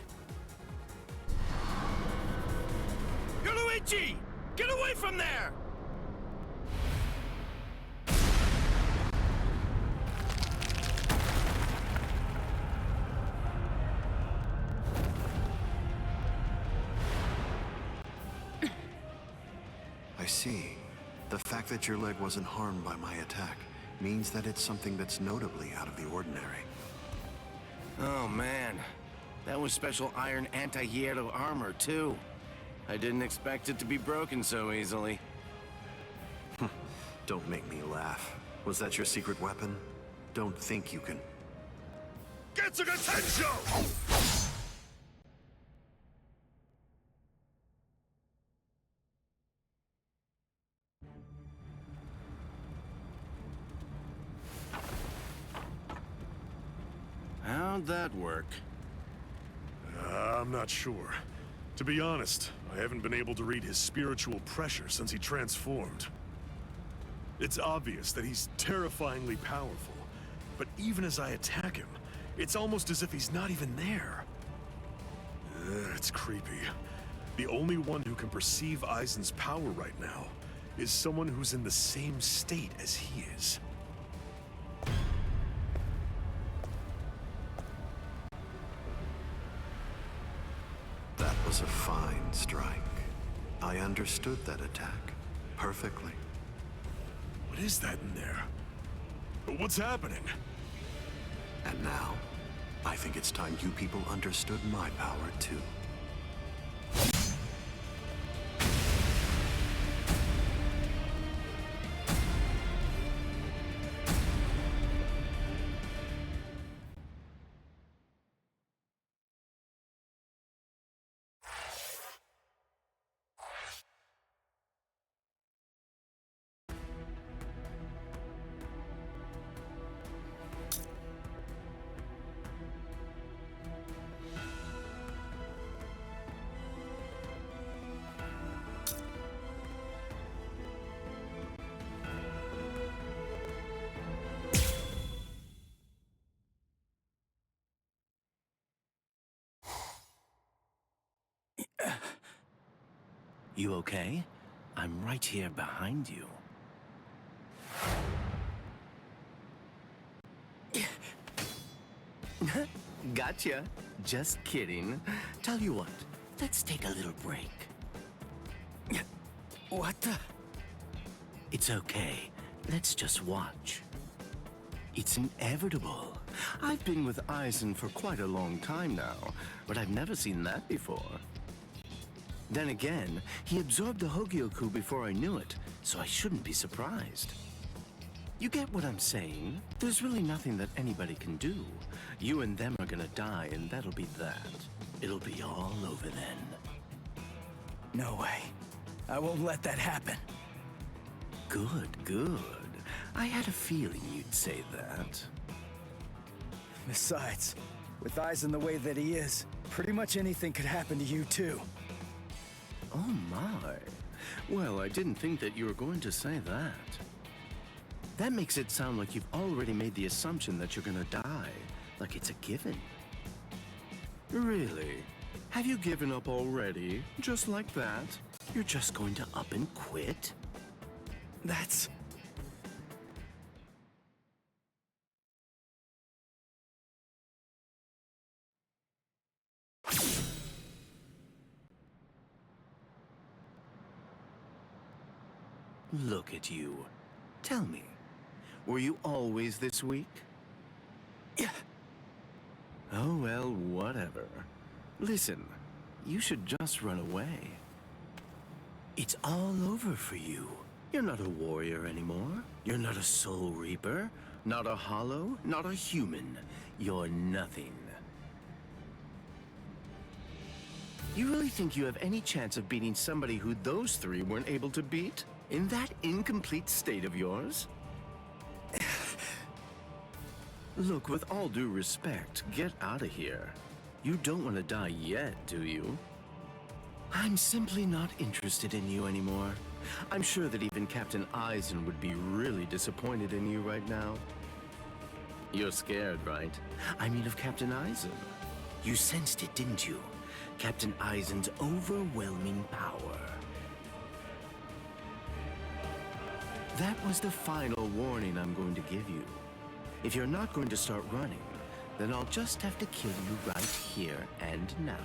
Yoruichi! Get away from there! I see. The fact that your leg wasn't harmed by my attack means that it's something that's notably out of the ordinary. Oh man, that was special iron anti-hierro armor too. I didn't expect it to be broken so easily. Don't make me laugh. Was that your secret weapon? Don't think you can... Getsuga Tensho! How'd that work? I'm not sure. To be honest, I haven't been able to read his spiritual pressure since he transformed. It's obvious that he's terrifyingly powerful, but even as I attack him, it's almost as if he's not even there. It's creepy. The only one who can perceive Aizen's power right now is someone who's in the same state as he is. That was a fine strike. I understood that attack perfectly. What is that in there? What's happening? And now, I think it's time you people understood my power too. You okay? I'm right here behind you. Gotcha. Just kidding. Tell you what, let's take a little break. What the... It's okay. Let's just watch. It's inevitable. I've been with Aizen for quite a long time now, but I've never seen that before. Then again, he absorbed the Hogyoku before I knew it, so I shouldn't be surprised. You get what I'm saying? There's really nothing that anybody can do. You and them are gonna die, and that'll be that. It'll be all over then. No way. I won't let that happen. Good, good. I had a feeling you'd say that. Besides, with Aizen the way that he is, pretty much anything could happen to you too. Oh my. Well, I didn't think that you were going to say that. That makes it sound like you've already made the assumption that you're gonna die, like it's a given. Really? Have you given up already? Just like that? You're just going to up and quit? That's... Look at you. Tell me, were you always this weak? Yeah. Oh, well, whatever. Listen, you should just run away. It's all over for you. You're not a warrior anymore. You're not a soul reaper. Not a hollow, not a human. You're nothing. You really think you have any chance of beating somebody who those three weren't able to beat? In that incomplete state of yours? Look, with all due respect, get out of here. You don't want to die yet, do you? I'm simply not interested in you anymore. I'm sure that even Captain Eisen would be really disappointed in you right now. You're scared, right? I mean of Captain Eisen. You sensed it, didn't you? Captain Eisen's overwhelming power. That was the final warning I'm going to give you. If you're not going to start running, then I'll just have to kill you right here and now.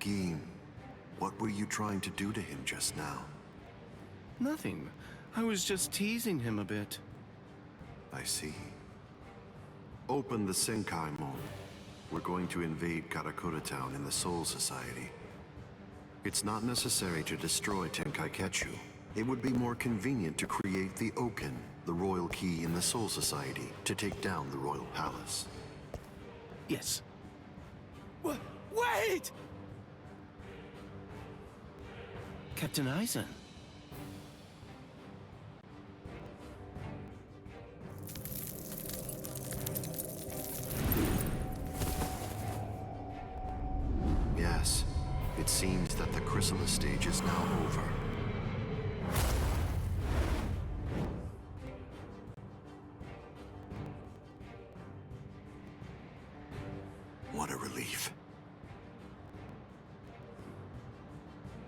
Gim, what were you trying to do to him just now? Nothing. I was just teasing him a bit. I see. Open the Senkaimon. We're going to invade Karakura town in the Soul Society. It's not necessary to destroy Tenkaiketsu. It would be more convenient to create the Oken, the royal key in the Soul Society, to take down the royal palace. Yes. Wait! Captain Eisen. Yes, it seems that the chrysalis stage is now over. What a relief.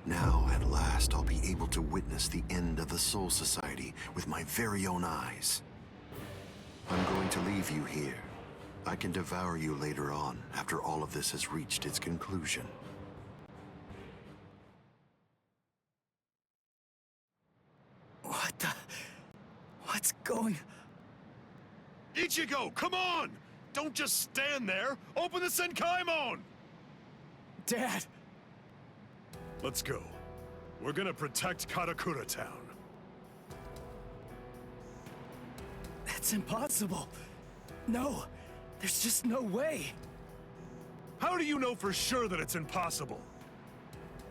Now, at last, I'll be able to witness the end of the Soul Society with my very own eyes. I'm going to leave you here. I can devour you later on, after all of this has reached its conclusion. What's going... Ichigo, come on! Don't just stand there! Open the Senkaimon! Dad! Let's go. We're gonna protect Karakura town. That's impossible. No, there's just no way. How do you know for sure that it's impossible?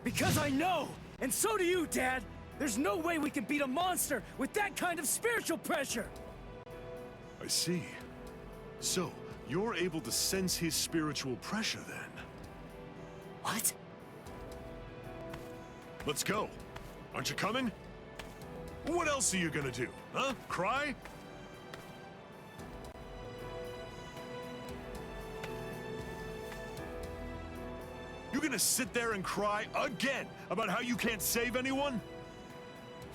Because I know! And so do you, Dad! There's no way we can beat a monster with that kind of spiritual pressure! I see. So, you're able to sense his spiritual pressure then? What? Let's go. Aren't you coming? What else are you gonna do, huh? Cry? You gonna sit there and cry again about how you can't save anyone?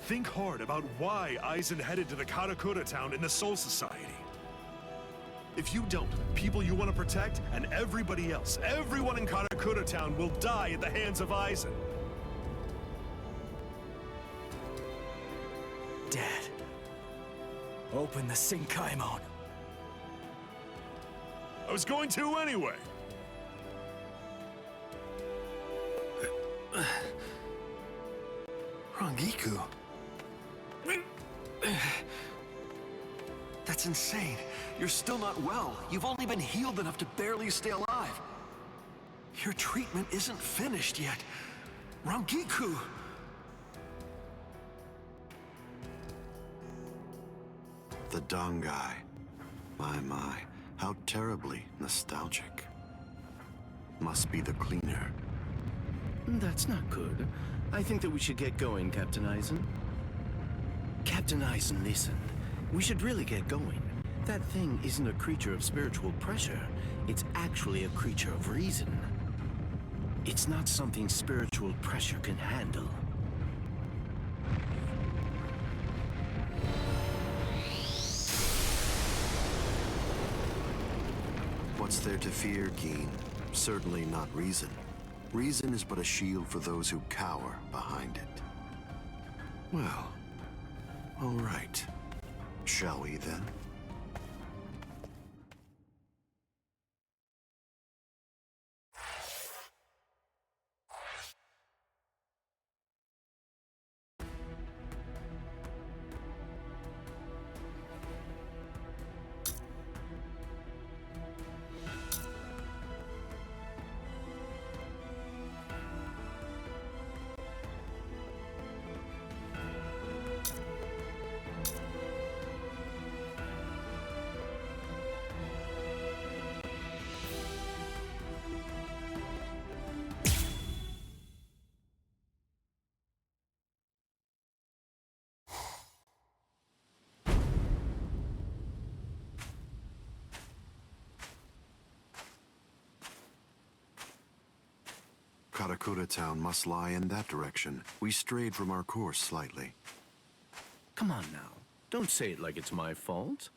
Think hard about why Eisen headed to the Karakura town in the Soul Society. If you don't, people you want to protect and everybody else, everyone in Karakura town will die at the hands of Eisen. Dad, open the Senkaimon. I was going to anyway. Rangiku. That's insane. You're still not well. You've only been healed enough to barely stay alive. Your treatment isn't finished yet. Rangiku! The Dongai. My, how terribly nostalgic. Must be the cleaner. That's not good. I think that we should get going, Captain Eisen. Captain Eisen, listen. We should really get going. That thing isn't a creature of spiritual pressure. It's actually a creature of reason. It's not something spiritual pressure can handle. What's there to fear, Geen? Certainly not reason. Reason is but a shield for those who cower behind it. Well, all right. Shall we then? Karakura town must lie in that direction. We strayed from our course slightly. Come on now. Don't say it like it's my fault.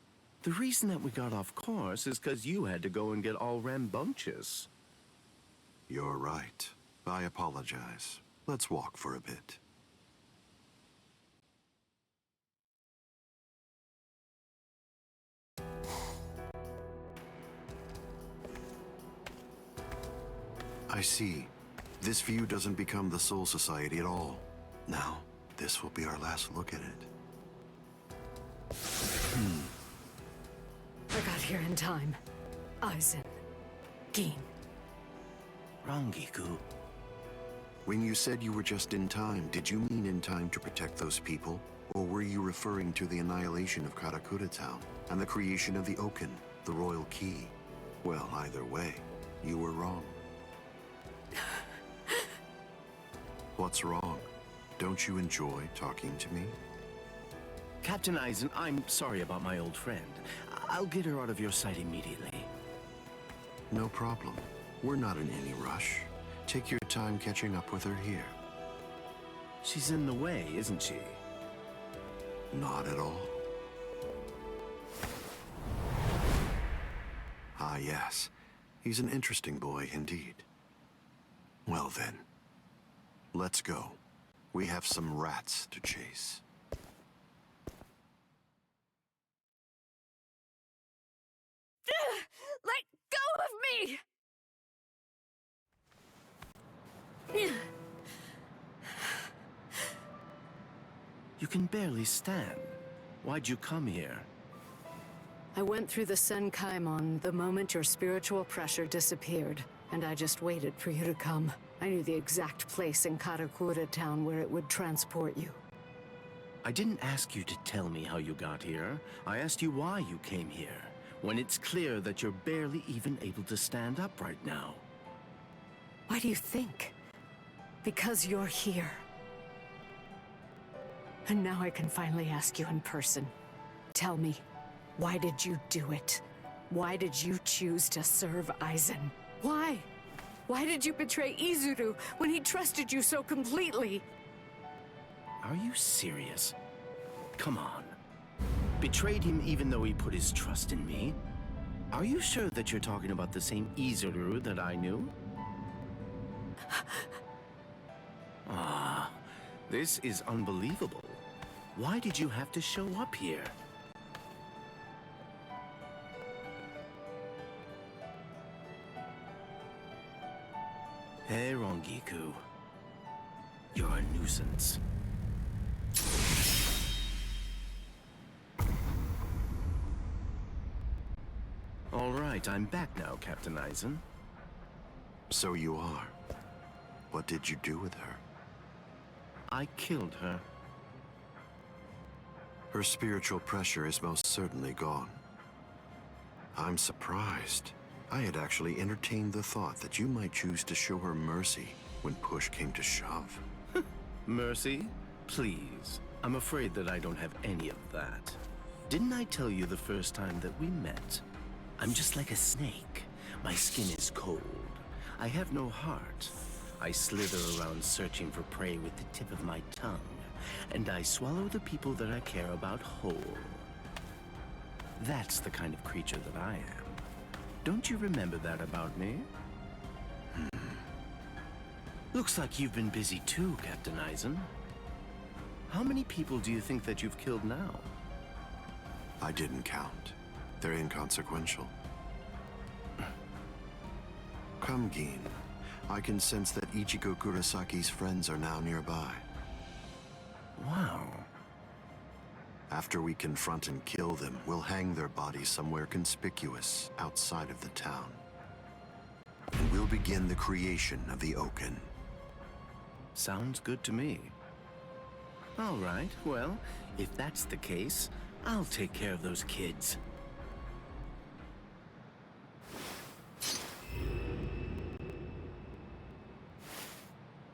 The reason that we got off course is because you had to go and get all rambunctious. You're right. I apologize. Let's walk for a bit. I see. This view doesn't become the Soul Society at all. Now, this will be our last look at it. I got here in time. Eisen. Geen. Rangiku. When you said you were just in time, did you mean in time to protect those people? Or were you referring to the annihilation of Karakura town and the creation of the Oaken, the royal key? Well, either way, you were wrong. What's wrong? Don't you enjoy talking to me? Captain Eisen, I'm sorry about my old friend. I'll get her out of your sight immediately. No problem. We're not in any rush. Take your time catching up with her here. She's in the way, isn't she? Not at all. Ah, yes. He's an interesting boy indeed. Well then, let's go. We have some rats to chase. Let go of me! You can barely stand. Why'd you come here? I went through the Senkaimon the moment your spiritual pressure disappeared, and I just waited for you to come. I knew the exact place in Karakura town where it would transport you. I didn't ask you to tell me how you got here. I asked you why you came here, when it's clear that you're barely even able to stand up right now. Why do you think? Because you're here. And now I can finally ask you in person. Tell me, why did you do it? Why did you choose to serve Eisen? Why? Why did you betray Izuru when he trusted you so completely? Are you serious? Come on. Betrayed him even though he put his trust in me? Are you sure that you're talking about the same Izuru that I knew? Ah, this is unbelievable. Why did you have to show up here? Hey, Rangiku. You're a nuisance. All right, I'm back now, Captain Eisen. So you are. What did you do with her? I killed her. Her spiritual pressure is most certainly gone. I'm surprised. I had actually entertained the thought that you might choose to show her mercy when push came to shove. Mercy? Please. I'm afraid that I don't have any of that. Didn't I tell you the first time that we met? I'm just like a snake. My skin is cold. I have no heart. I slither around searching for prey with the tip of my tongue, and I swallow the people that I care about whole. That's the kind of creature that I am. Don't you remember that about me? Looks like you've been busy too, Captain Eisen. How many people do you think that you've killed now? I didn't count. They're inconsequential. Come, Gin. I can sense that Ichigo Kurasaki's friends are now nearby. Wow. After we confront and kill them, we'll hang their bodies somewhere conspicuous outside of the town. And we'll begin the creation of the Oaken. Sounds good to me. All right, well, if that's the case, I'll take care of those kids.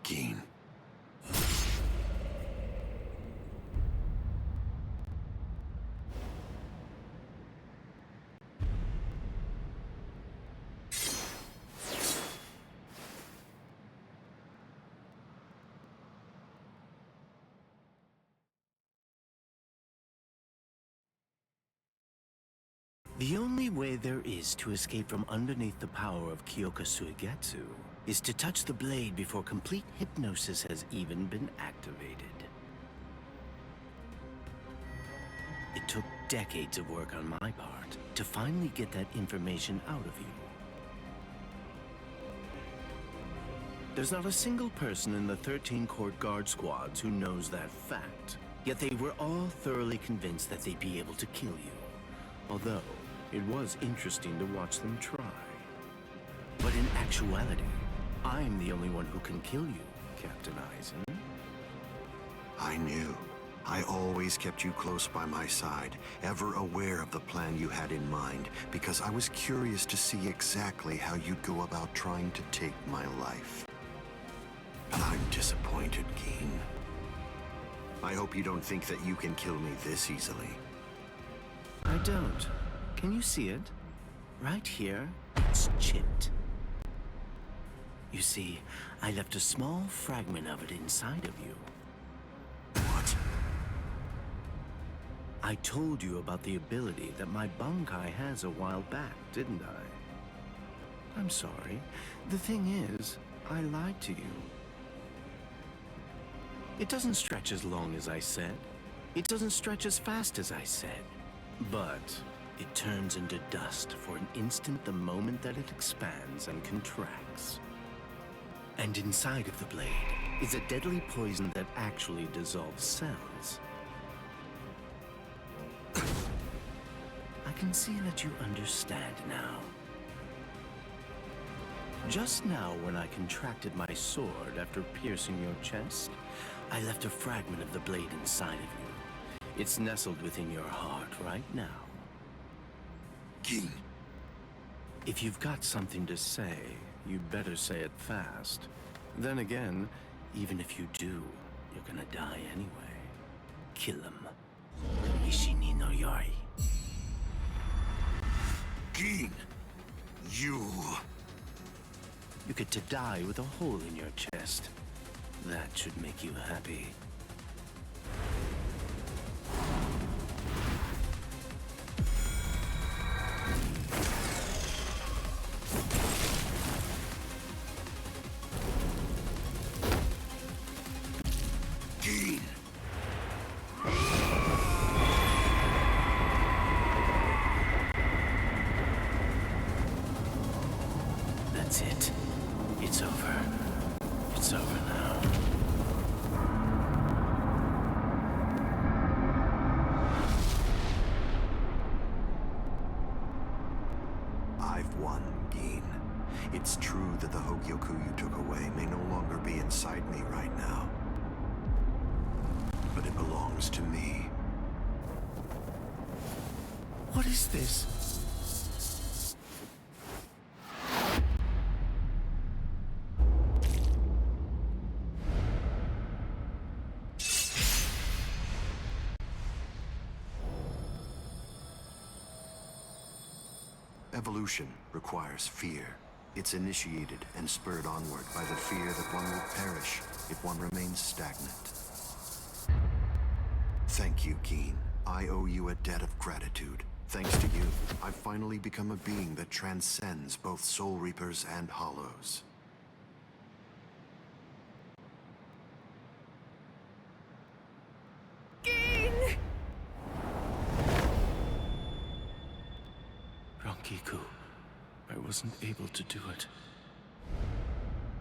Gin. The only way there is to escape from underneath the power of Kyoka Suigetsu is to touch the blade before complete hypnosis has even been activated. It took decades of work on my part to finally get that information out of you. There's not a single person in the 13 court guard squads who knows that fact, yet they were all thoroughly convinced that they'd be able to kill you. Although, it was interesting to watch them try. But in actuality, I'm the only one who can kill you, Captain Eisen. I knew. I always kept you close by my side, ever aware of the plan you had in mind, because I was curious to see exactly how you'd go about trying to take my life. But I'm disappointed, Gin. I hope you don't think that you can kill me this easily. I don't. Can you see it? Right here, it's chipped. You see, I left a small fragment of it inside of you. What? I told you about the ability that my Bankai has a while back, didn't I? I'm sorry. The thing is, I lied to you. It doesn't stretch as long as I said. It doesn't stretch as fast as I said. But it turns into dust for an instant the moment that it expands and contracts. And inside of the blade is a deadly poison that actually dissolves cells. I can see that you understand now. Just now, when I contracted my sword after piercing your chest, I left a fragment of the blade inside of you. It's nestled within your heart right now. Gin. If you've got something to say, you'd better say it fast. Then again, even if you do, you're gonna die anyway. Kill him. Ishini no Yoi. Gin! You get to die with a hole in your chest. That should make you happy. Gin! That's it. It's over. It's over now. I've won, Gin. It's true that the Hogyoku you took away may no longer be inside me right now. But it belongs to me. What is this? Evolution requires fear. It's initiated and spurred onward by the fear that one will perish if one remains stagnant. Thank you, Keen. I owe you a debt of gratitude. Thanks to you, I've finally become a being that transcends both Soul Reapers and Hollows. Rankiku, I wasn't able to do it.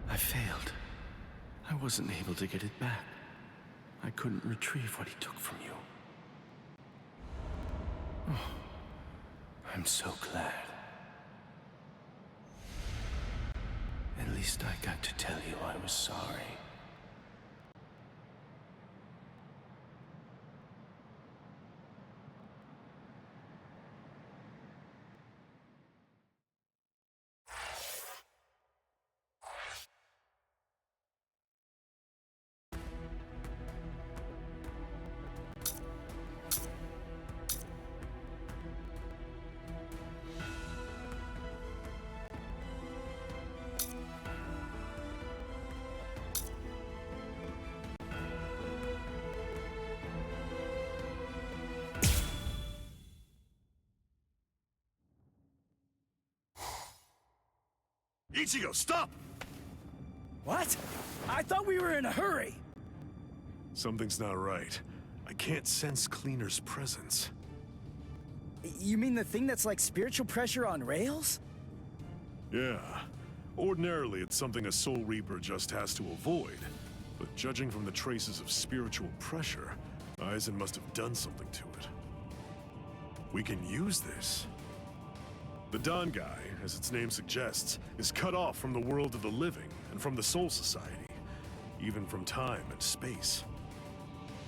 I failed. I wasn't able to get it back. I couldn't retrieve what he took from you. Oh, I'm so glad. At least I got to tell you I was sorry. Ichigo, stop! What? I thought we were in a hurry. Something's not right. I can't sense Cleaner's presence. You mean the thing that's like spiritual pressure on rails? Yeah. Ordinarily, it's something a Soul Reaper just has to avoid. But judging from the traces of spiritual pressure, Aizen must have done something to it. We can use this. The Dangai, as its name suggests, is cut off from the world of the living and from the Soul Society, even from time and space.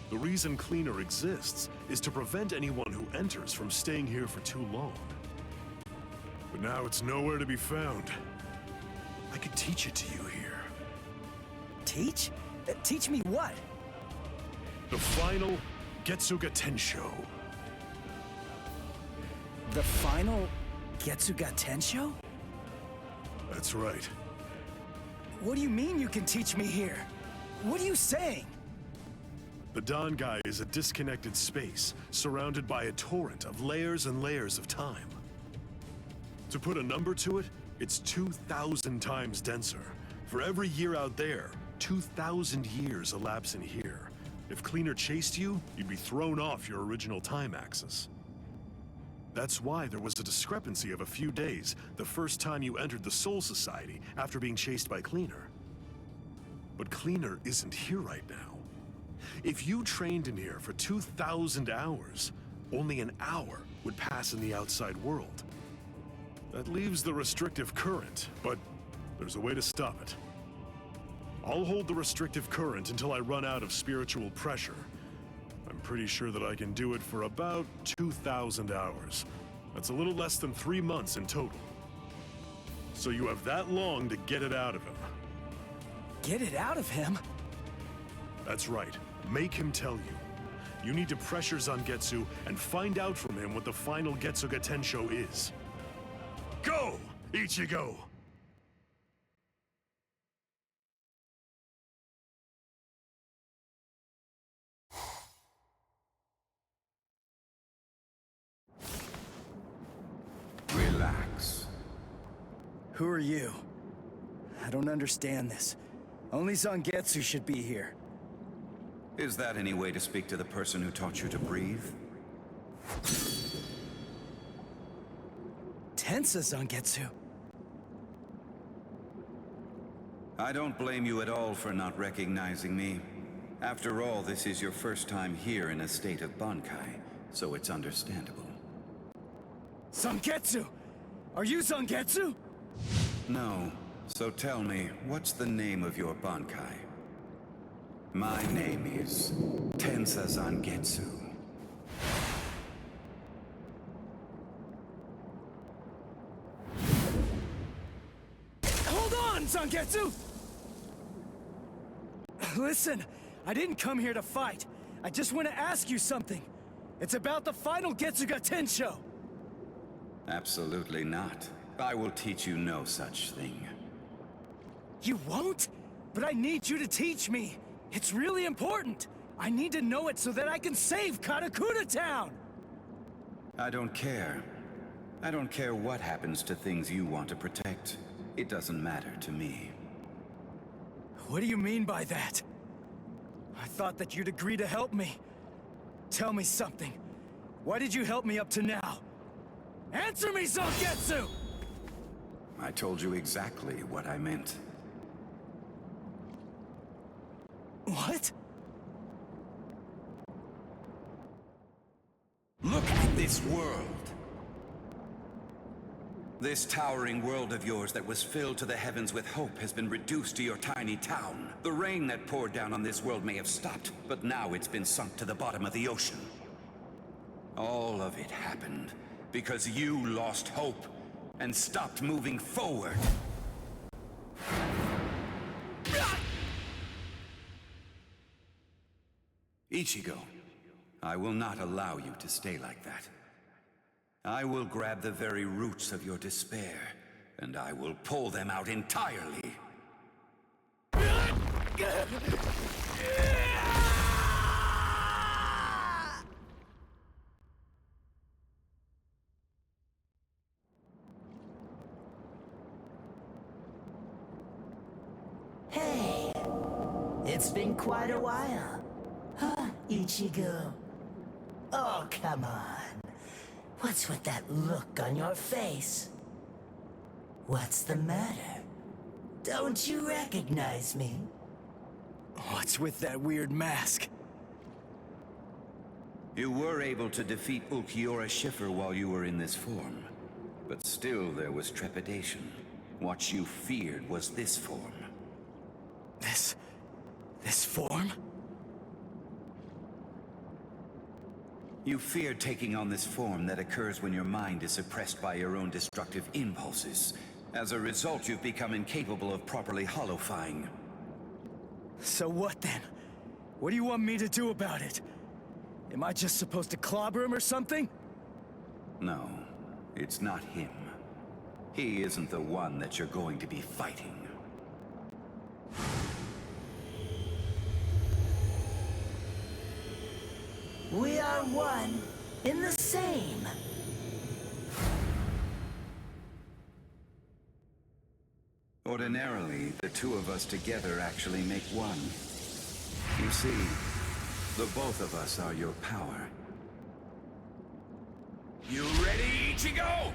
The reason Cleaner exists is to prevent anyone who enters from staying here for too long. But now it's nowhere to be found. I could teach it to you here. Teach? Teach me what? The final Getsuga Tensho. The final Getsuga Tensho? That's right. What do you mean you can teach me here? What are you saying? The Dangai is a disconnected space, surrounded by a torrent of layers and layers of time. To put a number to it, it's 2,000 times denser. For every year out there, 2,000 years elapse in here. If Cleaner chased you, you'd be thrown off your original time axis. That's why there was a discrepancy of a few days the first time you entered the Soul Society after being chased by Cleaner. But Cleaner isn't here right now. If you trained in here for 2,000 hours, only an hour would pass in the outside world. That leaves the restrictive current, but there's a way to stop it. I'll hold the restrictive current until I run out of spiritual pressure. I'm pretty sure that I can do it for about 2,000 hours. That's a little less than 3 months in total. So you have that long to get it out of him. Get it out of him? That's right. Make him tell you. You need to pressure Zangetsu and find out from him what the final Getsuga Tensho is. Go, Ichigo! Relax. Who are you? I don't understand this. Only Zangetsu should be here. Is that any way to speak to the person who taught you to breathe? Tensa Zangetsu. I don't blame you at all for not recognizing me. After all, this is your first time here in a state of Bankai, so it's understandable. Zangetsu! Are you Zangetsu? No. So tell me, what's the name of your Bankai? My name is Tensa Zangetsu. Zangetsu! Listen, I didn't come here to fight. I just want to ask you something. It's about the final Getsuga Tensho. Absolutely not. I will teach you no such thing. You won't? But I need you to teach me. It's really important. I need to know it so that I can save Karakura Town! I don't care. I don't care what happens to things you want to protect. It doesn't matter to me. What do you mean by that? I thought that you'd agree to help me. Tell me something. Why did you help me up to now? Answer me, Zangetsu! I told you exactly what I meant. What? Look at this world! This towering world of yours that was filled to the heavens with hope has been reduced to your tiny town. The rain that poured down on this world may have stopped, but now it's been sunk to the bottom of the ocean. All of it happened because you lost hope and stopped moving forward. Ichigo, I will not allow you to stay like that. I will grab the very roots of your despair, and I will pull them out entirely. Hey, it's been quite a while. Huh, Ichigo? Oh, come on. What's with that look on your face? What's the matter? Don't you recognize me? What's with that weird mask? You were able to defeat Ulquiorra Schiffer while you were in this form. But still there was trepidation. What you feared was this form. This form? You feared taking on this form that occurs when your mind is suppressed by your own destructive impulses. As a result, you've become incapable of properly holofying. So what then? What do you want me to do about it? Am I just supposed to clobber him or something? No, it's not him. He isn't the one that you're going to be fighting. We are one in the same. Ordinarily, the two of us together actually make one. You see, the both of us are your power. You ready, Ichigo?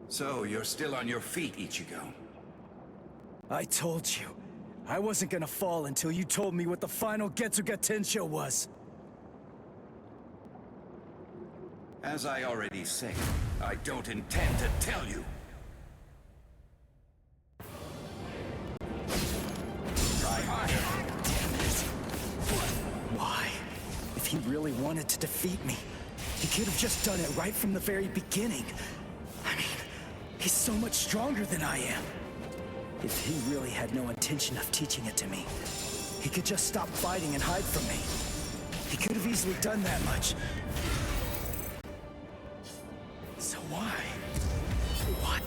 So, you're still on your feet, Ichigo. I told you. I wasn't gonna fall until you told me what the final Getsuga Tensho was. As I already said, I don't intend to tell you. really wanted to defeat me, he could have just done it right from the very beginning. I mean, he's so much stronger than I am. If he really had no intention of teaching it to me, he could just stop fighting and hide from me. He could have easily done that much. So why? What?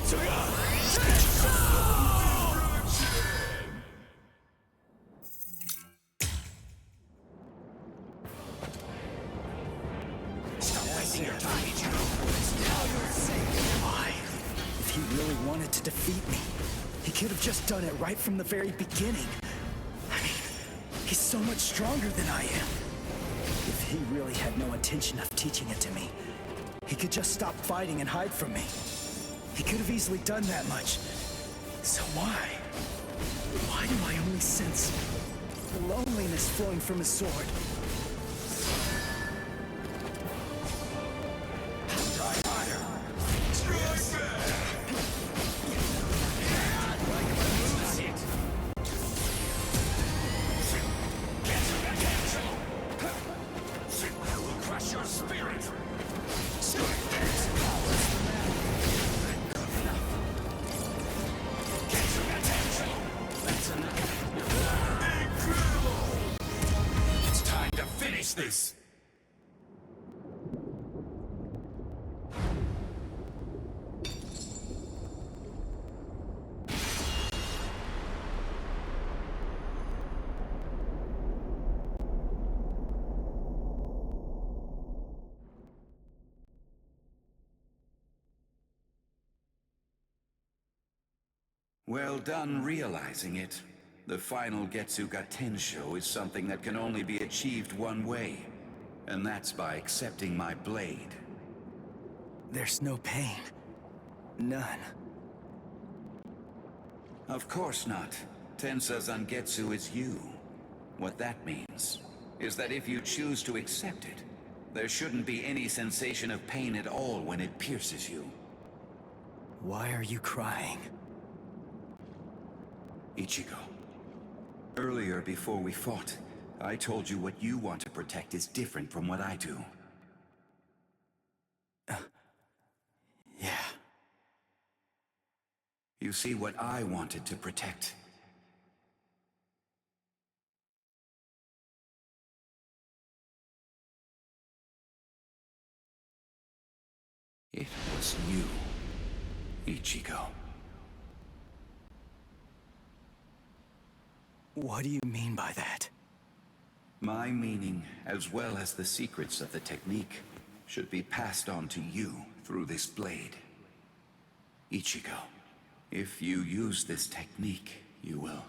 Do I... If he really wanted to defeat me, he could have just done it right from the very beginning. I mean, he's so much stronger than I am. If he really had no intention of teaching it to me, he could just stop fighting and hide from me. He could have easily done that much. So why? Why do I only sense loneliness flowing from his sword? This. Well done realizing it. The final Getsuga Tensho is something that can only be achieved one way, and that's by accepting my blade. There's no pain. None. Of course not. Tensa Zangetsu is you. What that means is that if you choose to accept it, there shouldn't be any sensation of pain at all when it pierces you. Why are you crying? Ichigo. Earlier, before we fought, I told you what you want to protect is different from what I do. Yeah. You see, what I wanted to protect. It was you, Ichigo. What do you mean by that? My meaning, as well as the secrets of the technique, should be passed on to you through this blade. Ichigo, if you use this technique, you will.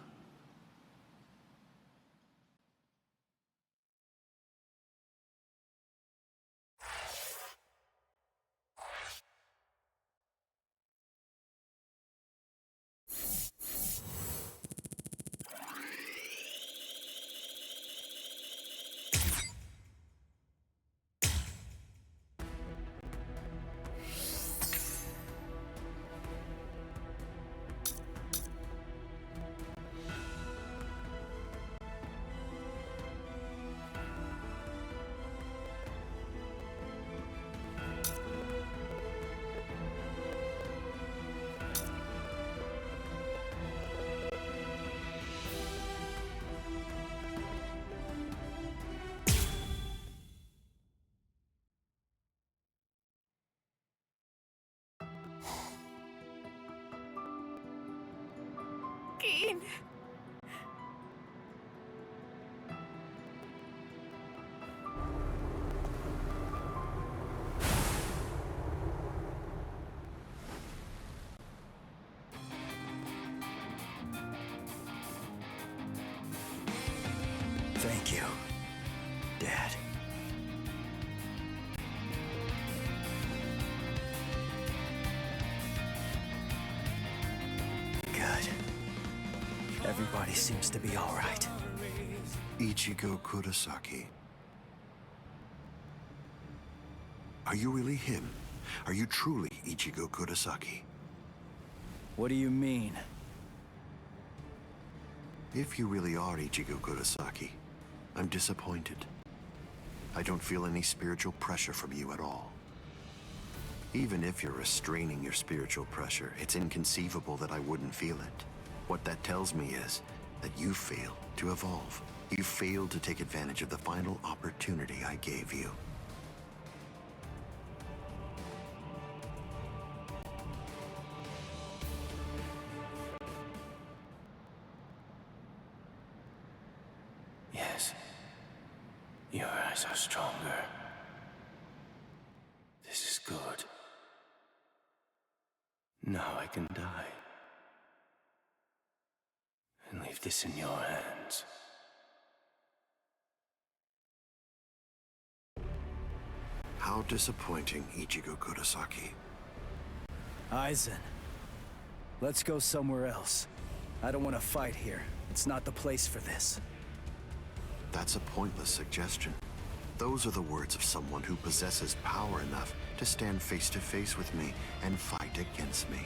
mine! Thank you, Dad. Good. Everybody seems to be all right. Ichigo Kurosaki. Are you really him? Are you truly Ichigo Kurosaki? What do you mean? If you really are Ichigo Kurosaki, I'm disappointed. I don't feel any spiritual pressure from you at all. Even if you're restraining your spiritual pressure, it's inconceivable that I wouldn't feel it. What that tells me is that you failed to evolve. You failed to take advantage of the final opportunity I gave you. Yes. Your eyes are stronger. This is good. Now I can die. And leave this in your hands. How disappointing, Ichigo Kurosaki. Aizen, let's go somewhere else. I don't want to fight here. It's not the place for this. That's a pointless suggestion. Those are the words of someone who possesses power enough to stand face to face with me and fight against me.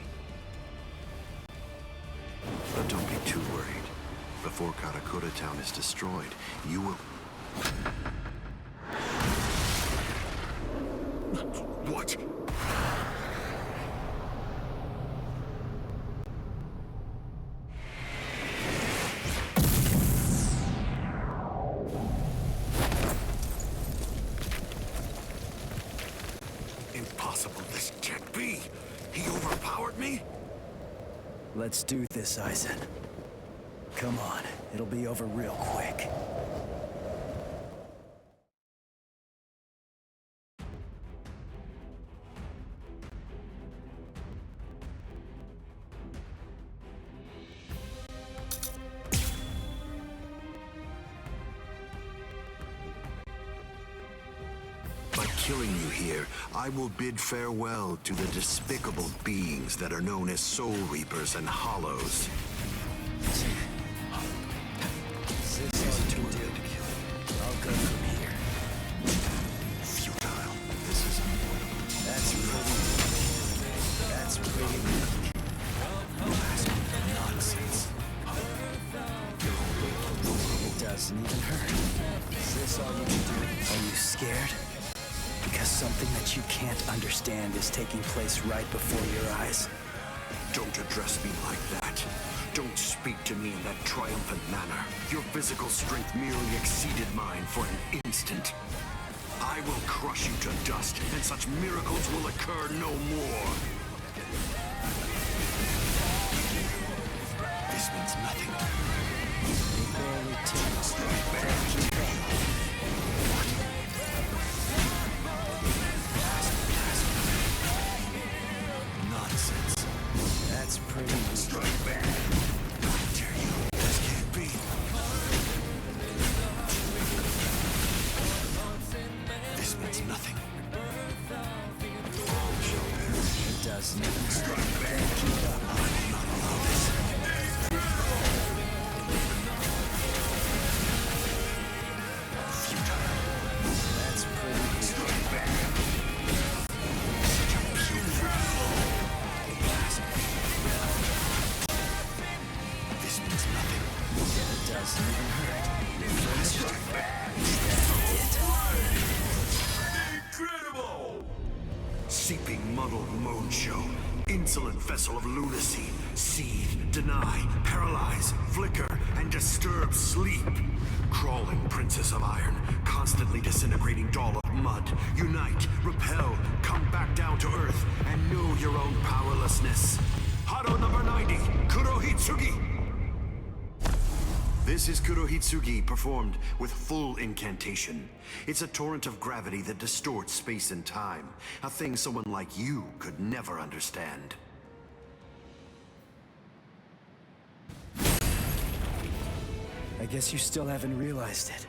But don't be too worried. Before Karakura town is destroyed, you will... What? Impossible, this can't be! He overpowered me? Let's do this, Aizen. Come on, it'll be over real quick. By killing you here, I will bid farewell to the despicable beings that are known as Soul Reapers and Hollows. I'll go from here. Futile. This is unavoidable. That's pretty weak. Nonsense. It doesn't even hurt. Is this all you can do? Are you scared? Because something that you can't understand is taking place right before your eyes. Don't address me like that. Don't speak to me in that triumphant manner. Your physical strength merely exceeded mine for an instant. I will crush you to dust, and such miracles will occur no more. This means nothing. It barely takes. Keep going. Nonsense. That's pretty weak. Strike back. How dare you? This can't be. This means nothing. All shall perish. It doesn't even hurt. Strike back. Keep up. I will not allow this. Futile. That's pretty weak. Strike back. This means nothing. It doesn't even hurt. Strike back. Incredible! Seeping, muddled mojo. Insolent vessel of lunacy. Seethe, deny, paralyze, flicker, and disturb sleep. Crawling princess of iron. Constantly disintegrating doll of mud. Unite, repel, come back down to earth, and know your own powerlessness. Hado number 90, Kurohitsugi! This is Kurohitsugi performed with full incantation. It's a torrent of gravity that distorts space and time, a thing someone like you could never understand. I guess you still haven't realized it.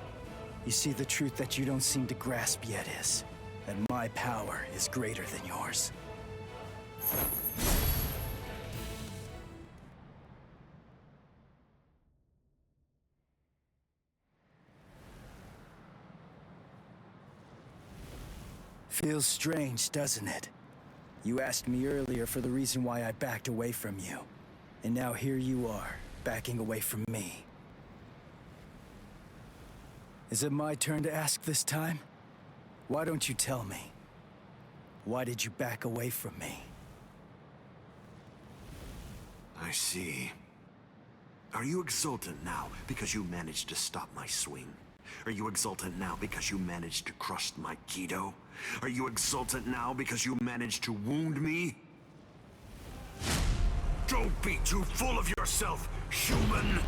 You see, the truth that you don't seem to grasp yet is that my power is greater than yours. Feels strange, doesn't it? You asked me earlier for the reason why I backed away from you. And now here you are, backing away from me. Is it my turn to ask this time? Why don't you tell me? Why did you back away from me? I see. Are you exultant now because you managed to stop my swing? Are you exultant now because you managed to crush my Kido? Are you exultant now because you managed to wound me? Don't be too full of yourself, human!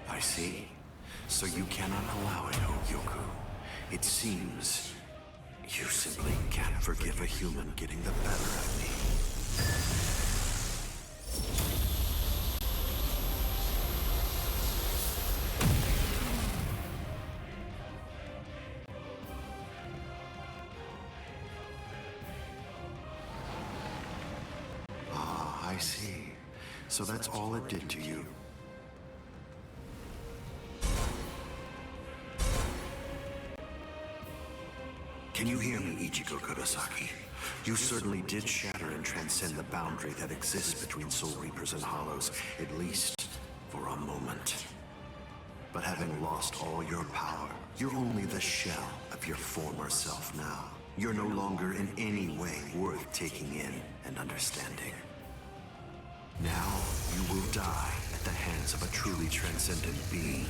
I see. So you cannot allow it, Yoku. It seems you simply can't forgive a human getting the better of me. Ah, I see. So that's all it did to you. Can you hear me, Ichigo Kurosaki? You certainly did shatter and transcend the boundary that exists between Soul Reapers and Hollows, at least for a moment. But having lost all your power, you're only the shell of your former self now. You're no longer in any way worth taking in and understanding. Now, you will die at the hands of a truly transcendent being.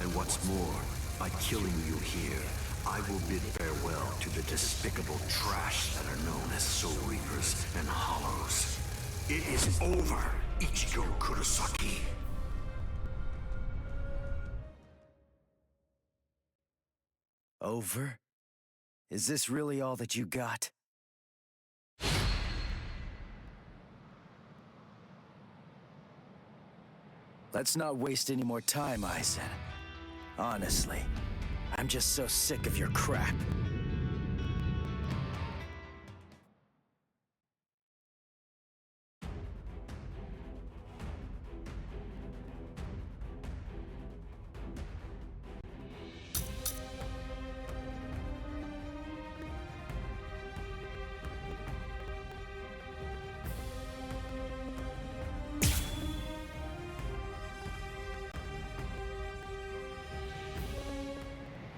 And what's more, by killing you here, I will bid farewell to the despicable trash that are known as Soul Reapers and Hollows. It is over, Ichigo Kurosaki. Over? Is this really all that you got? Let's not waste any more time, Aizen. Honestly, I'm just so sick of your crap.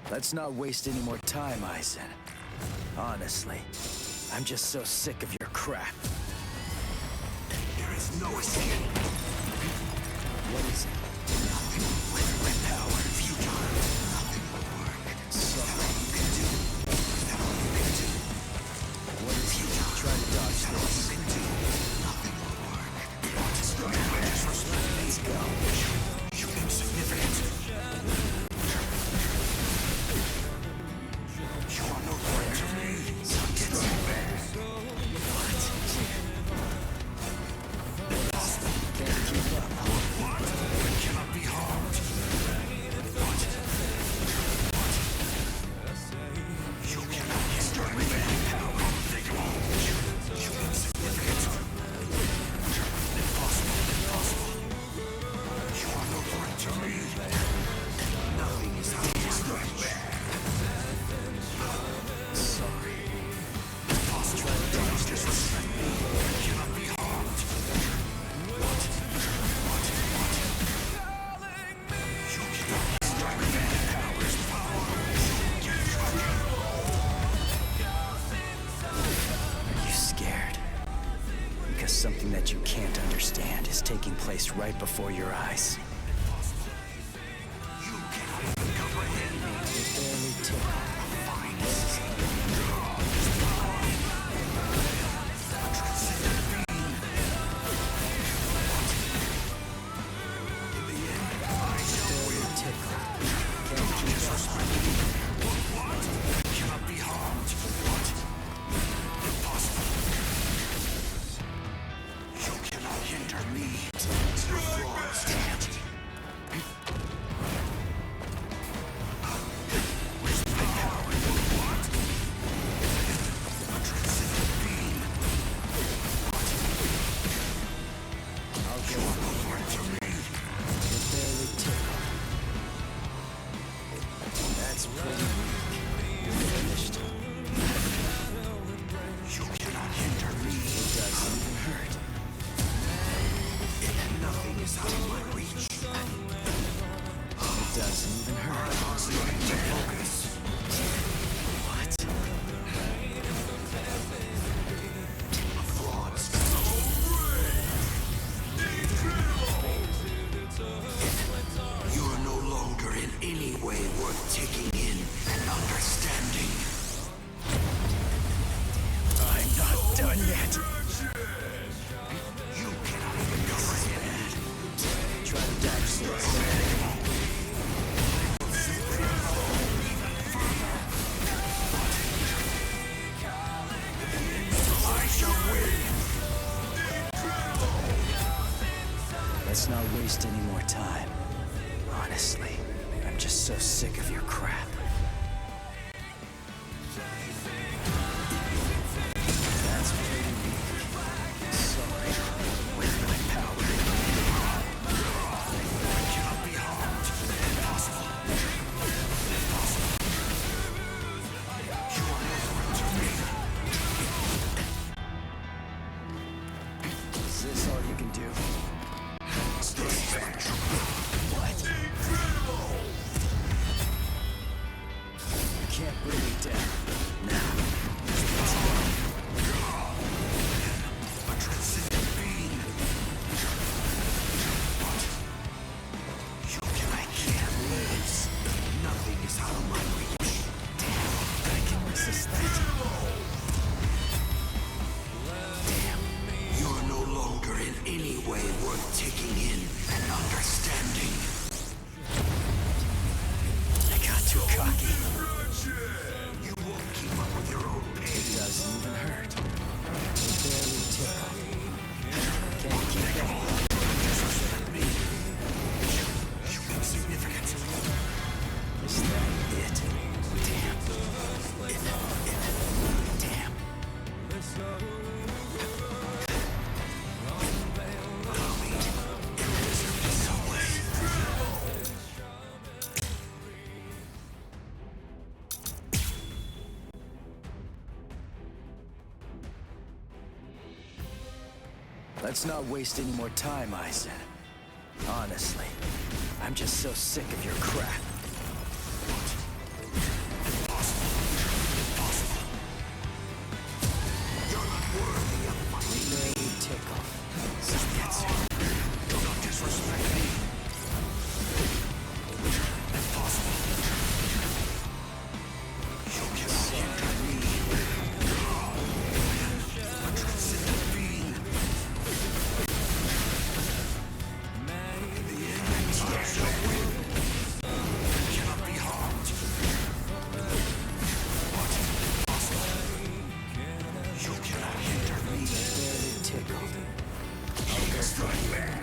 Let's not waste any more time, Aizen. Honestly, I'm just so sick of your crap. There is no escape. What is it? Nothing with power, futile. Nothing will work. So, you can do. That all you can do. What is it? Try to dodge this. You can do. Nothing will work. Let's go. You insignificant. You are no threat to me. So get back. What? Can't keep up. What? It cannot be harmed. that you can't understand is taking place right before your eyes. You cannot even comprehend me. You barely tickle. Let's not waste any more time. Honestly, I'm just so sick of your crap. That's pretty weak. Sorry. With my power. I cannot be harmed. Impossible. Impossible. You are no threat to me. Is this all you can do? What? Incredible! You can't bring me down. Now. Let's go. A transcendent being. What? I can't lose. Nothing is out of my reach. Damn, I can resist that. Damn. You're no longer in any way worth taking in and understanding. I got too cocky. You won't keep up with your own pain. It doesn't even hurt. You barely tickle. Can't keep up. Disrespect me. You insignificant. Is that it? Damn. Damn. Let's not waste any more time, Aizen. Honestly, I'm just so sick of your crap. You're not worthy of my barely tickle. Do not disrespect me. Impossible. You cannot hinder me. A transcendent being. In the end, I shall win. You cannot be harmed. What? Impossible. You cannot hinder me. Barely tickled. I'll go strike back.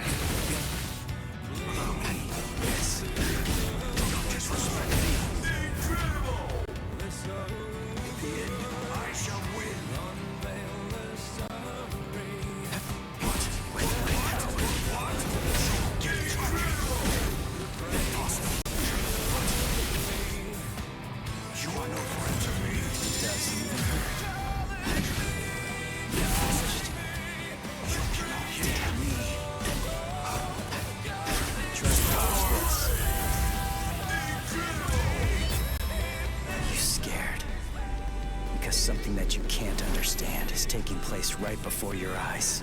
Allow me. Yes. Do not disrespect me. Incredible! In the end, I shall win. What? With my power? What? Incredible! Impossible. What? You are no threat to me. It doesn't even hurt. You're finished. You cannot hinder me. Trust this. Are you scared? Because something that you can't understand is taking place right before your eyes.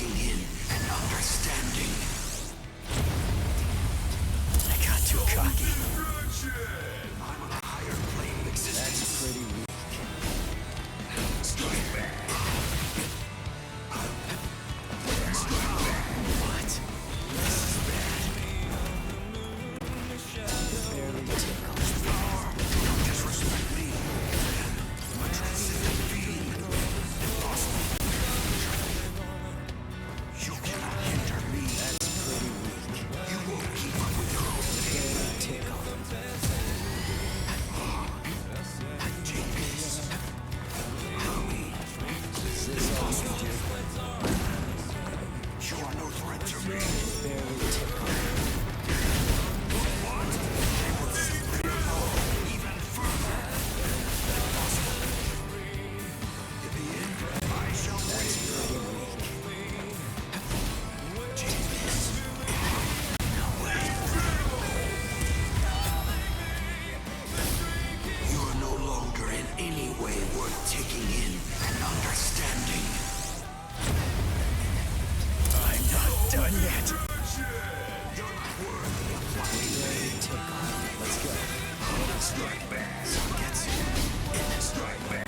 taking in and understanding. I got too cocky. I'm on a higher plane of existence. That's pretty weak. Strike back. What? This is bad. Barely tickles. Don't disrespect me. I'm a transcendent being. Impossible. You cannot hinder me. That's pretty weak. You won't keep up with your own pain. Barely tickle. Take this. Is this all you do? You are no threat to me. Barely tickle. Even further. In the end, I shall win. Pretty weak. Take this. No way. You are no longer in any way worth taking in and understanding. I'm not done yet. You're not worthy of my Barely tickle. Let's go. strike back. Gets you. Strike back.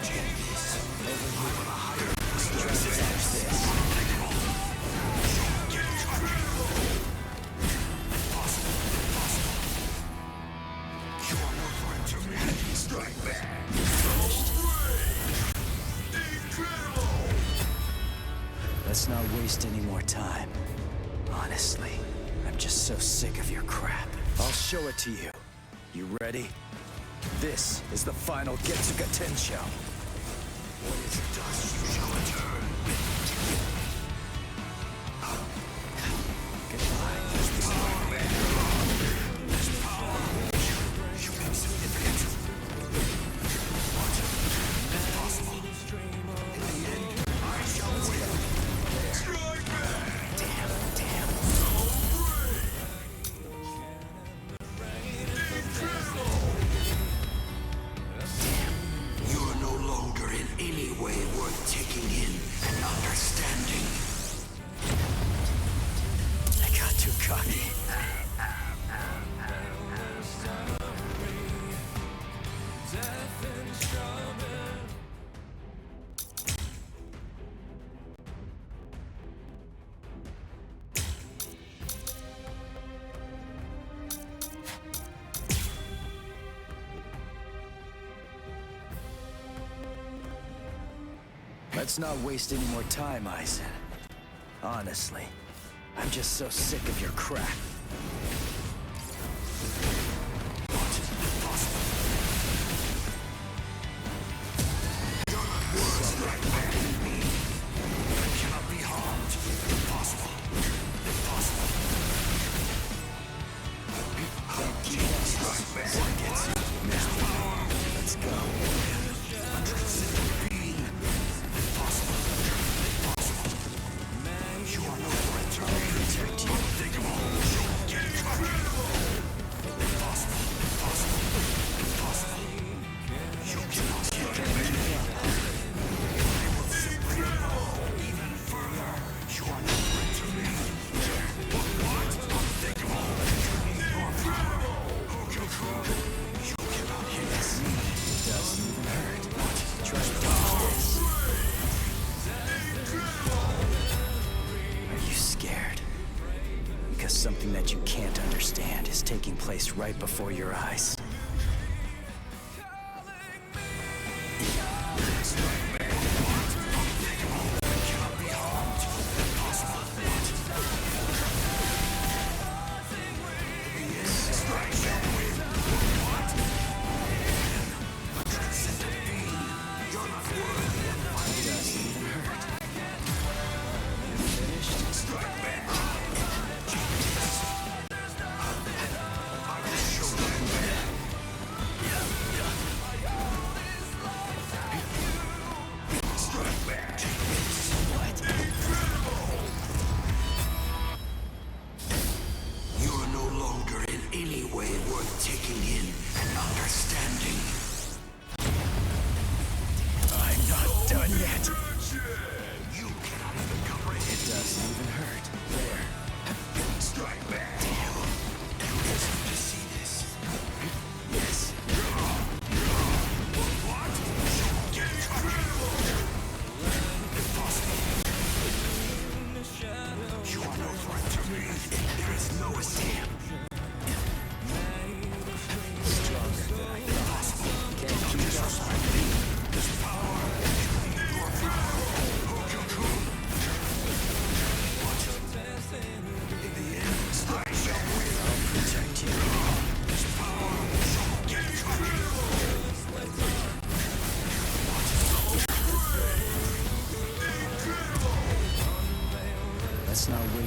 Take this. Over I'm here. on a higher plane of Try to existence. catch this. Get incredible. Impossible. Impossible. You are no threat to me. Strike back. Incredible. Let's not waste any more time. Honestly, I'm just so sick of your crap. I'll show it to you. You ready? This is the final Getsuga Tensho. What is dust, you shall return. Goodbye. There's power. You insignificant. What? Impossible. In the end, I shall win. Strike back. Damn, damn. Incredible. You are no longer in any way worth taking in and understanding. I got too cocky. Let's not waste any more time, Aizen. Honestly, I'm just so sick of your crap. Cannot be harmed. Impossible. Impossible. Strike back. Gets you. Let's go. Transcendent being. Impossible. Impossible. You are no threat to me. Protect you. Unthinkable. Get incredible. Impossible. Impossible. Impossible. You cannot hinder me. I will simply go even further. You are no threat to me. What? Unthinkable. Your power. You cannot hinder me. It doesn't even hurt. Try to Are you scared? Because something that you can't understand is taking place right before your eyes. Cannot be harmed. Impossible. Strike shall win. What? A transcendent being. You're not worthy of my It doesn't even hurt. strike back. I will show them.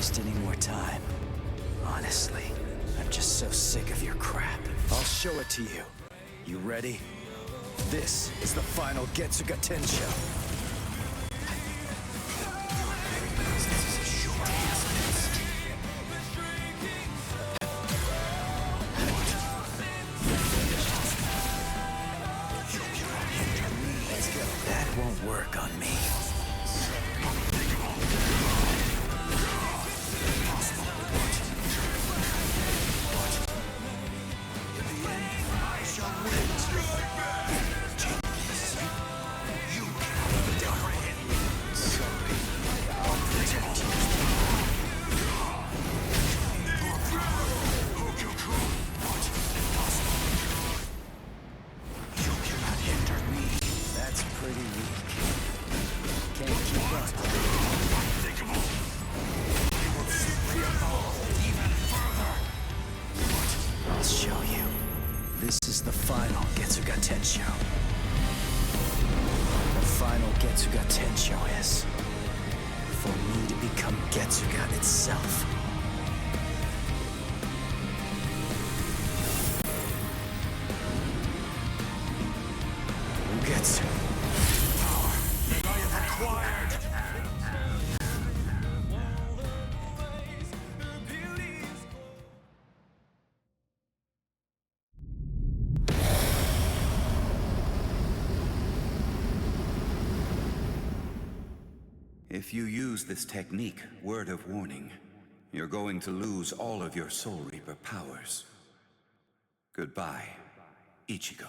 waste any more time. Honestly, I'm just so sick of your crap. I'll show it to you. You ready? This is the final Getsuga Tensho. That won't work on me. If you use this technique, word of warning, you're going to lose all of your Soul Reaper powers. Goodbye, Ichigo.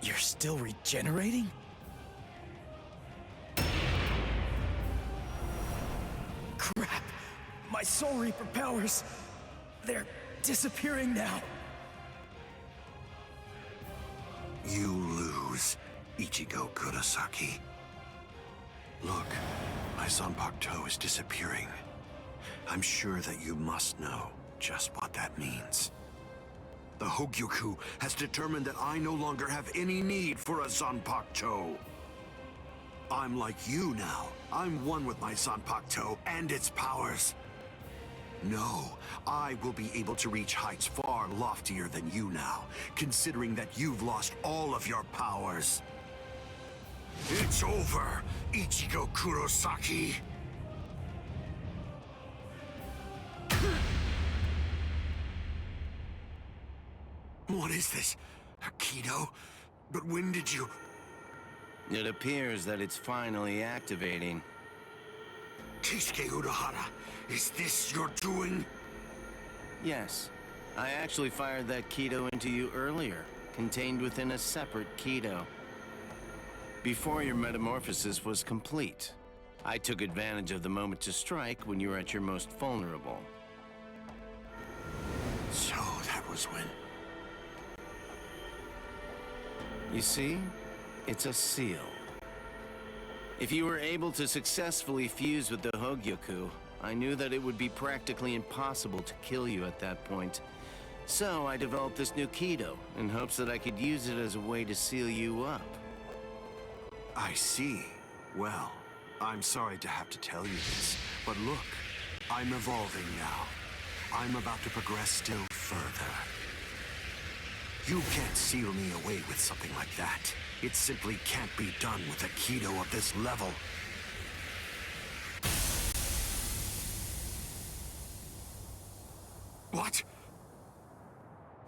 You're still regenerating? Crap! My Soul Reaper powers, they're disappearing now. You lose, Ichigo Kurosaki. Look, my Zanpakuto is disappearing. I'm sure that you must know just what that means. The Hogyoku has determined that I no longer have any need for a Zanpakuto. I'm like you now. I'm one with my Zanpakuto and its powers. No, I will be able to reach heights far loftier than you now, considering that you've lost all of your powers. It's over, Ichigo Kurosaki. What is this? A Kido? But when did you... It appears that it's finally activating. Keisuke Urahara, is this your doing? Yes. I actually fired that Kido into you earlier, contained within a separate Kido. Before your metamorphosis was complete, I took advantage of the moment to strike when you were at your most vulnerable. So that was when... You see? It's a seal. If you were able to successfully fuse with the Hogyoku, I knew that it would be practically impossible to kill you at that point. So I developed this new Kido, in hopes that I could use it as a way to seal you up. I see. Well, I'm sorry to have to tell you this, but look, I'm evolving now. I'm about to progress still further. You can't seal me away with something like that. It simply can't be done with a Kido of this level. What?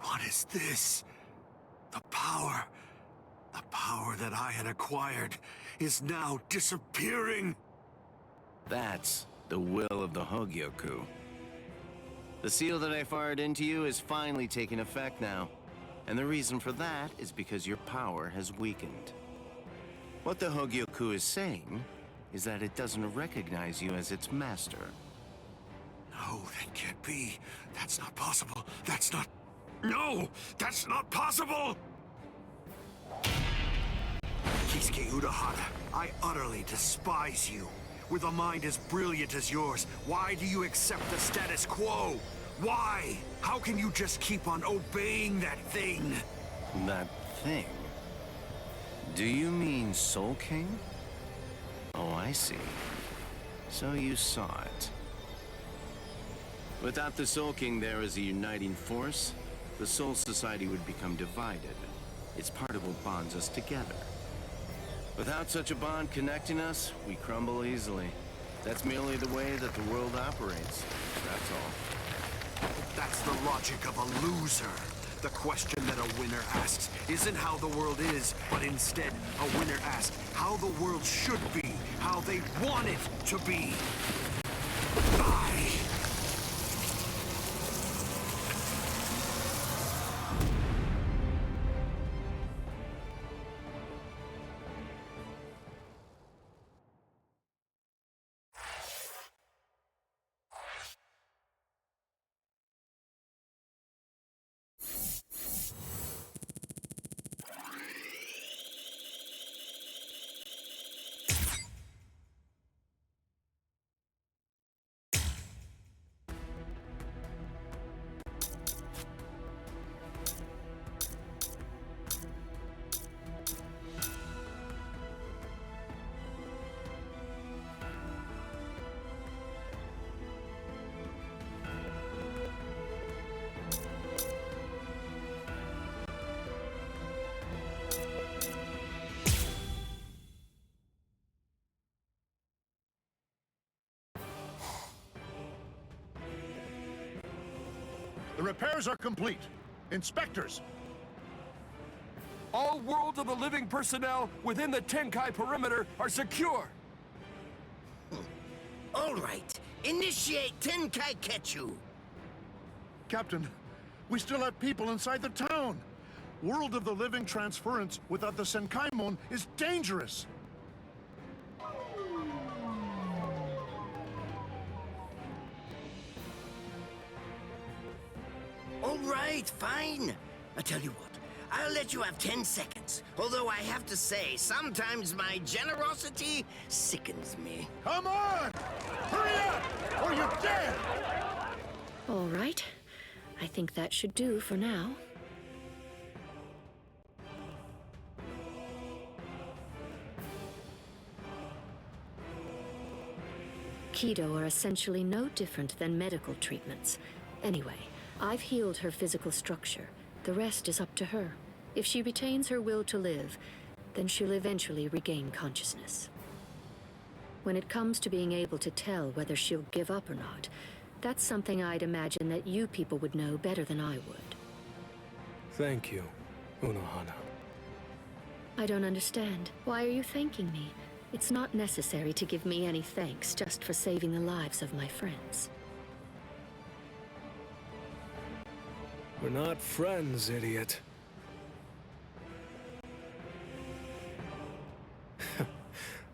What is this? The power that I had acquired is now disappearing. That's the will of the Hogyoku. The seal that I fired into you is finally taking effect now. And the reason for that is because your power has weakened. What the Hogyoku is saying is that it doesn't recognize you as its master. No, that can't be. That's not possible. That's not... No! That's not possible! Kisuke Urahara, I utterly despise you. With a mind as brilliant as yours, why do you accept the status quo? Why? How can you just keep on obeying that thing? That thing? Do you mean Soul King? Oh, I see. So you saw it. Without the Soul King there as a uniting force, the Soul Society would become divided. Its part of what bonds us together. Without such a bond connecting us, we crumble easily. That's merely the way that the world operates. That's all. That's the logic of a loser. The question that a winner asks isn't how the world is, but instead, a winner asks how the world should be, how they want it to be. The repairs are complete. Inspectors! All World of the Living personnel within the Tenkai perimeter are secure! All right. Initiate Tenkai Ketchu! Captain, we still have people inside the town. World of the Living transference without the Senkaimon is dangerous. All right, fine. I tell you what, I'll let you have 10 seconds. Although I have to say, sometimes my generosity sickens me. Come on! Hurry up, or you're dead! All right. I think that should do for now. Keto are essentially no different than medical treatments. Anyway, I've healed her physical structure. The rest is up to her. If she retains her will to live, then she'll eventually regain consciousness. When it comes to being able to tell whether she'll give up or not, that's something I'd imagine that you people would know better than I would. Thank you, Unohana. I don't understand. Why are you thanking me? It's not necessary to give me any thanks just for saving the lives of my friends. We're not friends, idiot.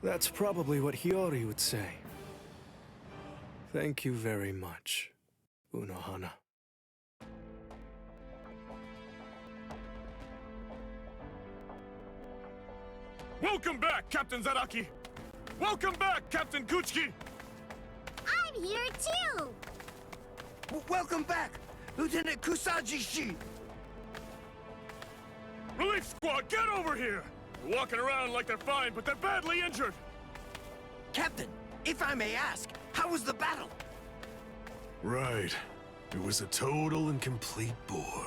That's probably what Hiyori would say. Thank you very much, Unohana. Welcome back, Captain Zaraki! Welcome back, Captain Kuchiki! I'm here too! Welcome back, Lieutenant Kusaji-shi! Relief squad, get over here! They're walking around like they're fine, but they're badly injured! Captain, if I may ask, how was the battle? Right. It was a total and complete bore.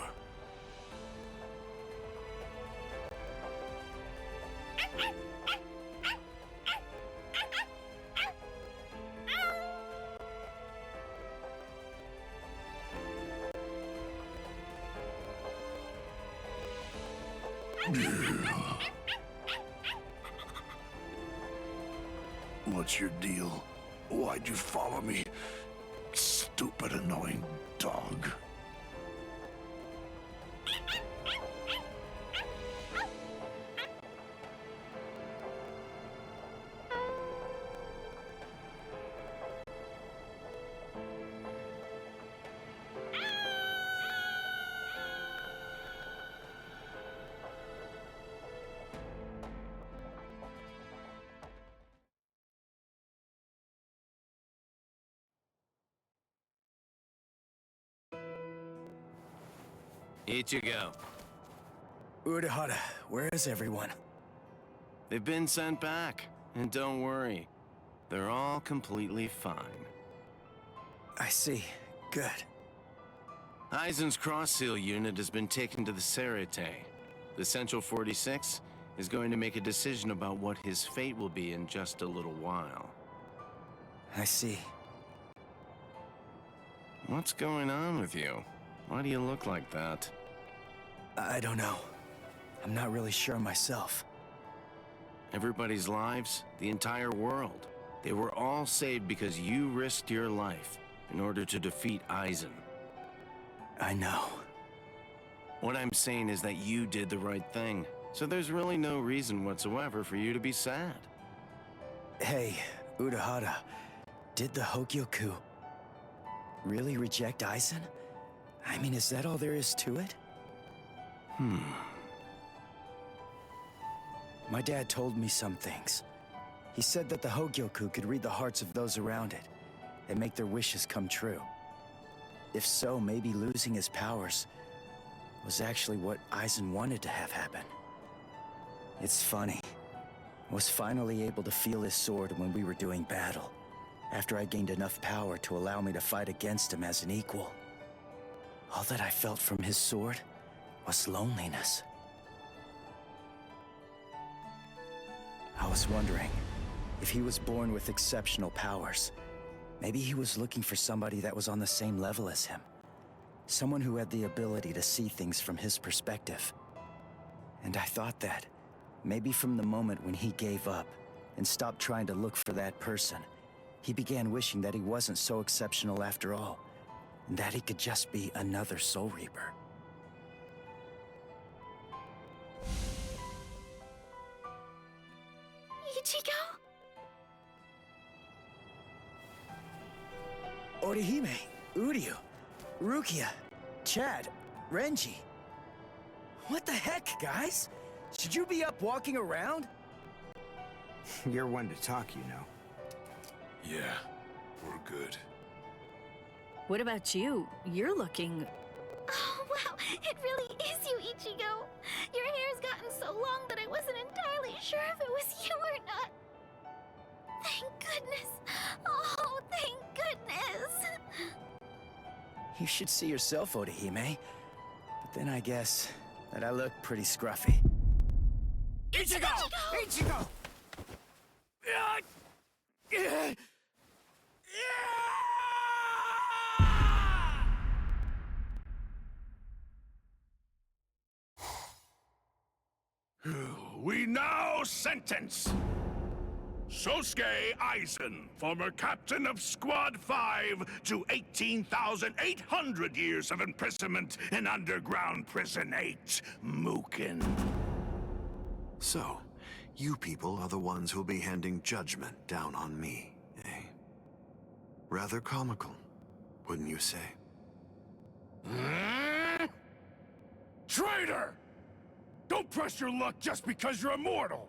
What's your deal? Why'd you follow me? Stupid, annoying dog. Ichigo. Urahara, where is everyone? They've been sent back. And don't worry, they're all completely fine. I see. Good. Aizen's cross-seal unit has been taken to the Serite. The Central 46 is going to make a decision about what his fate will be in just a little while. I see. What's going on with you? Why do you look like that? I don't know. I'm not really sure myself. Everybody's lives, the entire world, they were all saved because you risked your life in order to defeat Aizen. I know. What I'm saying is that you did the right thing, so there's really no reason whatsoever for you to be sad. Hey, Urahara, did the Hogyoku really reject Aizen? I mean, is that all there is to it? My dad told me some things. He said that the Hogyoku could read the hearts of those around it and make their wishes come true. If so, maybe losing his powers was actually what Aizen wanted to have happen. It's funny. I was finally able to feel his sword when we were doing battle, after I gained enough power to allow me to fight against him as an equal. All that I felt from his sword was loneliness. I was wondering if he was born with exceptional powers. Maybe he was looking for somebody that was on the same level as him. Someone who had the ability to see things from his perspective. And I thought that, maybe from the moment when he gave up and stopped trying to look for that person, he began wishing that he wasn't so exceptional after all, and that he could just be another Soul Reaper. Ichigo? Orihime, Uryu, Rukia, Chad, Renji. What the heck, guys? Should you be up walking around? You're one to talk, you know. Yeah, we're good. What about you? You're looking... Oh, wow, it really is you, Ichigo. Your hair's gotten so long that I wasn't entirely sure if it was you or not. Thank goodness. Oh, thank goodness. You should see yourself, Orihime. But then I guess that I look pretty scruffy. Ichigo! Ichigo! We now sentence Sosuke Aizen, former captain of Squad 5, to 18,800 years of imprisonment in underground prison 8, Mukin. So, you people are the ones who'll be handing judgment down on me, eh? Rather comical, wouldn't you say? Traitor! Don't press your luck just because you're immortal!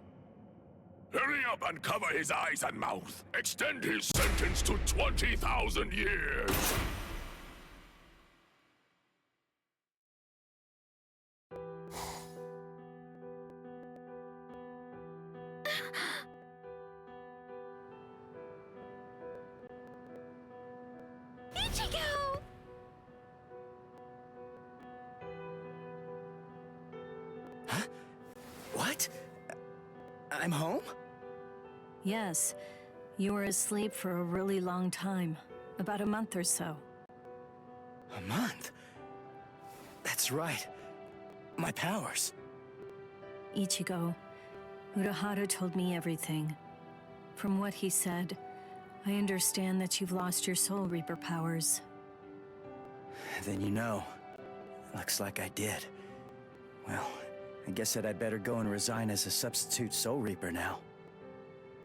Hurry up and cover his eyes and mouth. Extend his sentence to 20,000 years. Ichigo! Huh? What? I'm home? Yes. You were asleep for a really long time. About a month or so. A month? That's right. My powers. Ichigo, Urahara told me everything. From what he said, I understand that you've lost your Soul Reaper powers. Then you know. Looks like I did. Well, I guess that I'd better go and resign as a substitute Soul Reaper now.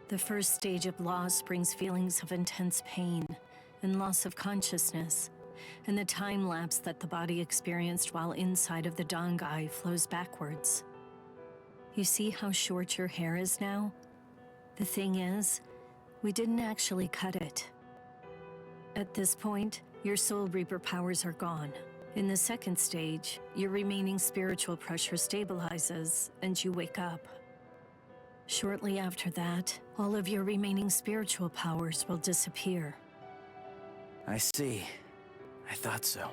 The first stage of loss brings feelings of intense pain and loss of consciousness, and the time lapse that the body experienced while inside of the Dangai flows backwards. You see how short your hair is now? The thing is, we didn't actually cut it. At this point, your Soul Reaper powers are gone, In the second stage, your remaining spiritual pressure stabilizes and you wake up. Shortly after that, all of your remaining spiritual powers will disappear. I see. I thought so.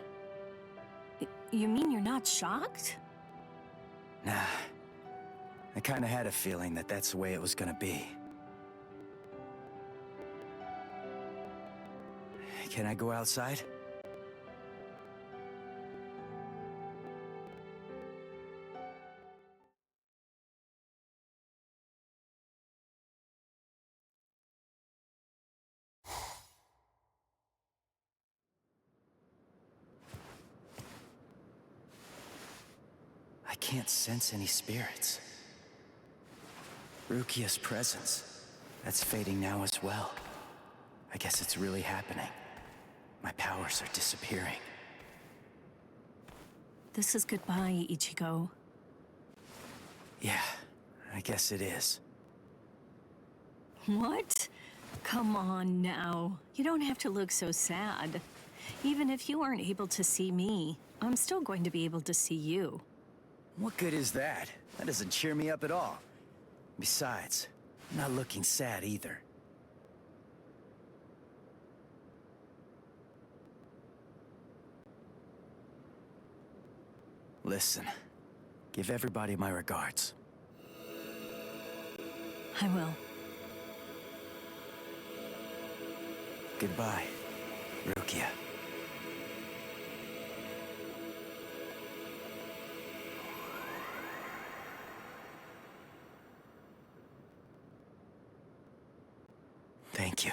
You mean you're not shocked? Nah. I kinda had a feeling that that's the way it was gonna be. Can I go outside? I can't sense any spirits. Rukia's presence, that's fading now as well. I guess it's really happening. My powers are disappearing. This is goodbye, Ichigo. Yeah, I guess it is. What? Come on now. You don't have to look so sad. Even if you aren't able to see me, I'm still going to be able to see you. What good is that? That doesn't cheer me up at all. Besides, I'm not looking sad either. Listen, give everybody my regards. I will. Goodbye, Rukia. Thank you.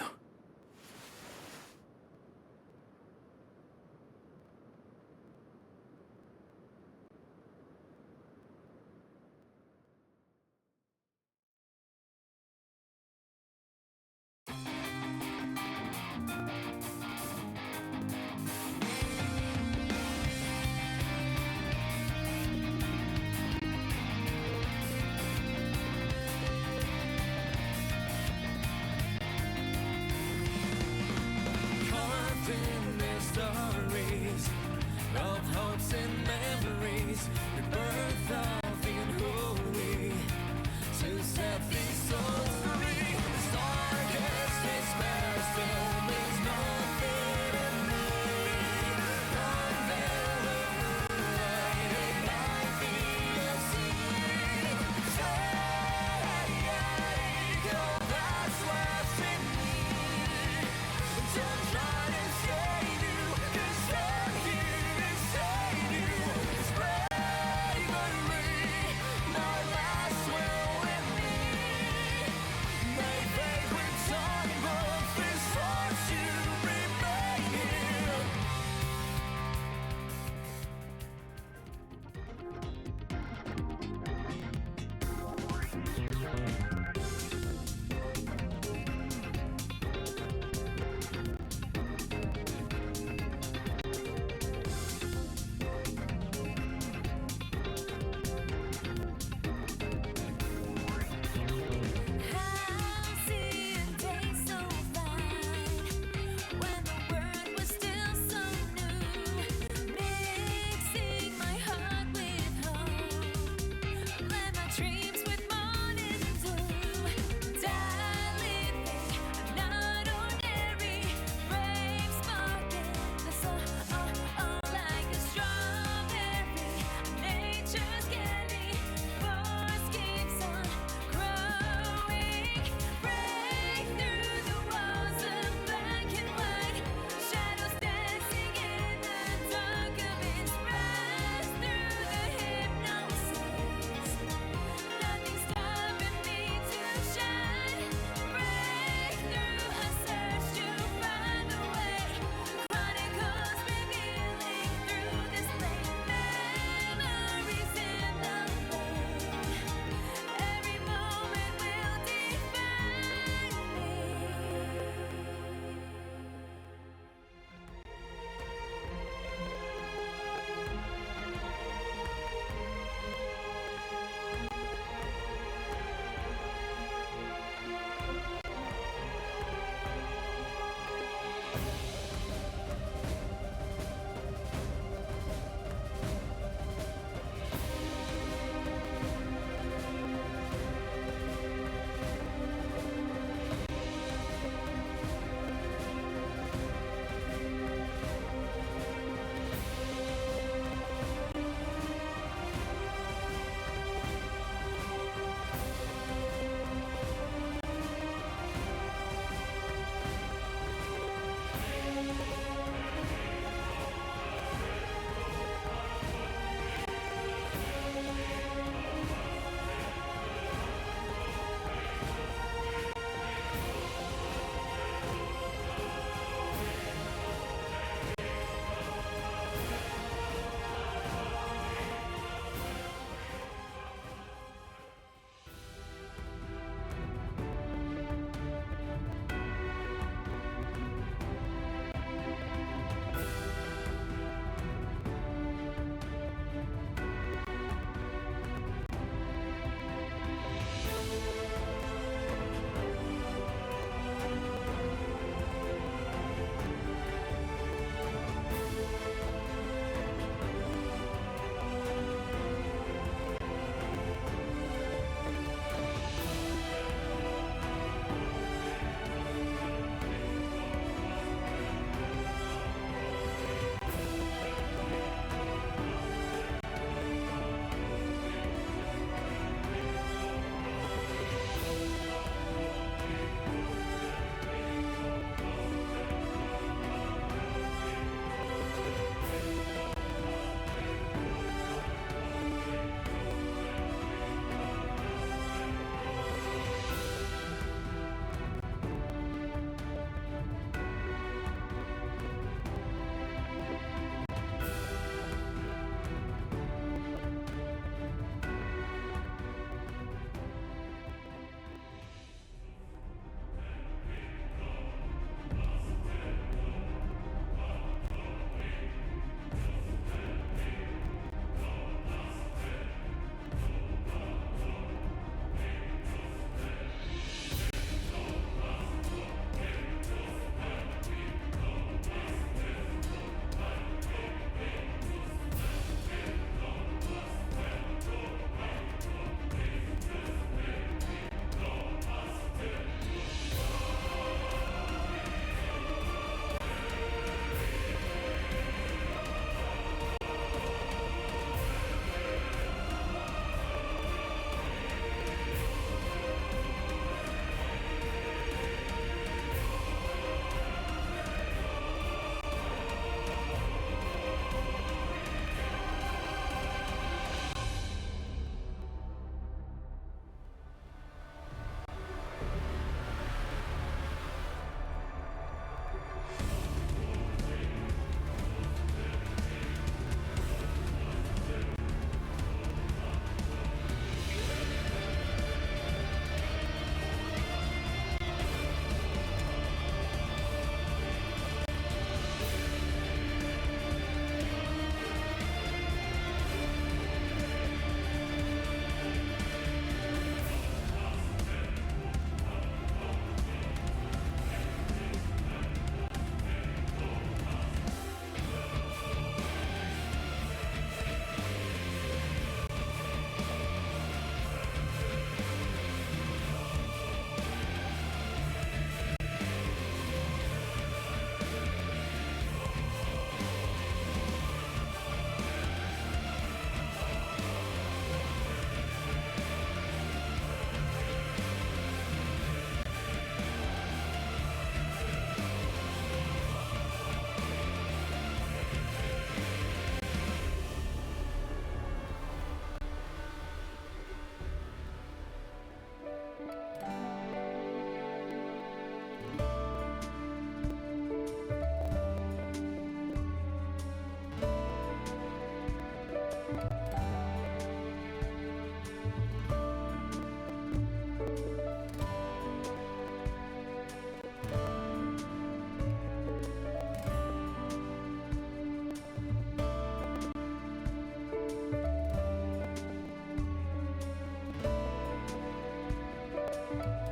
you.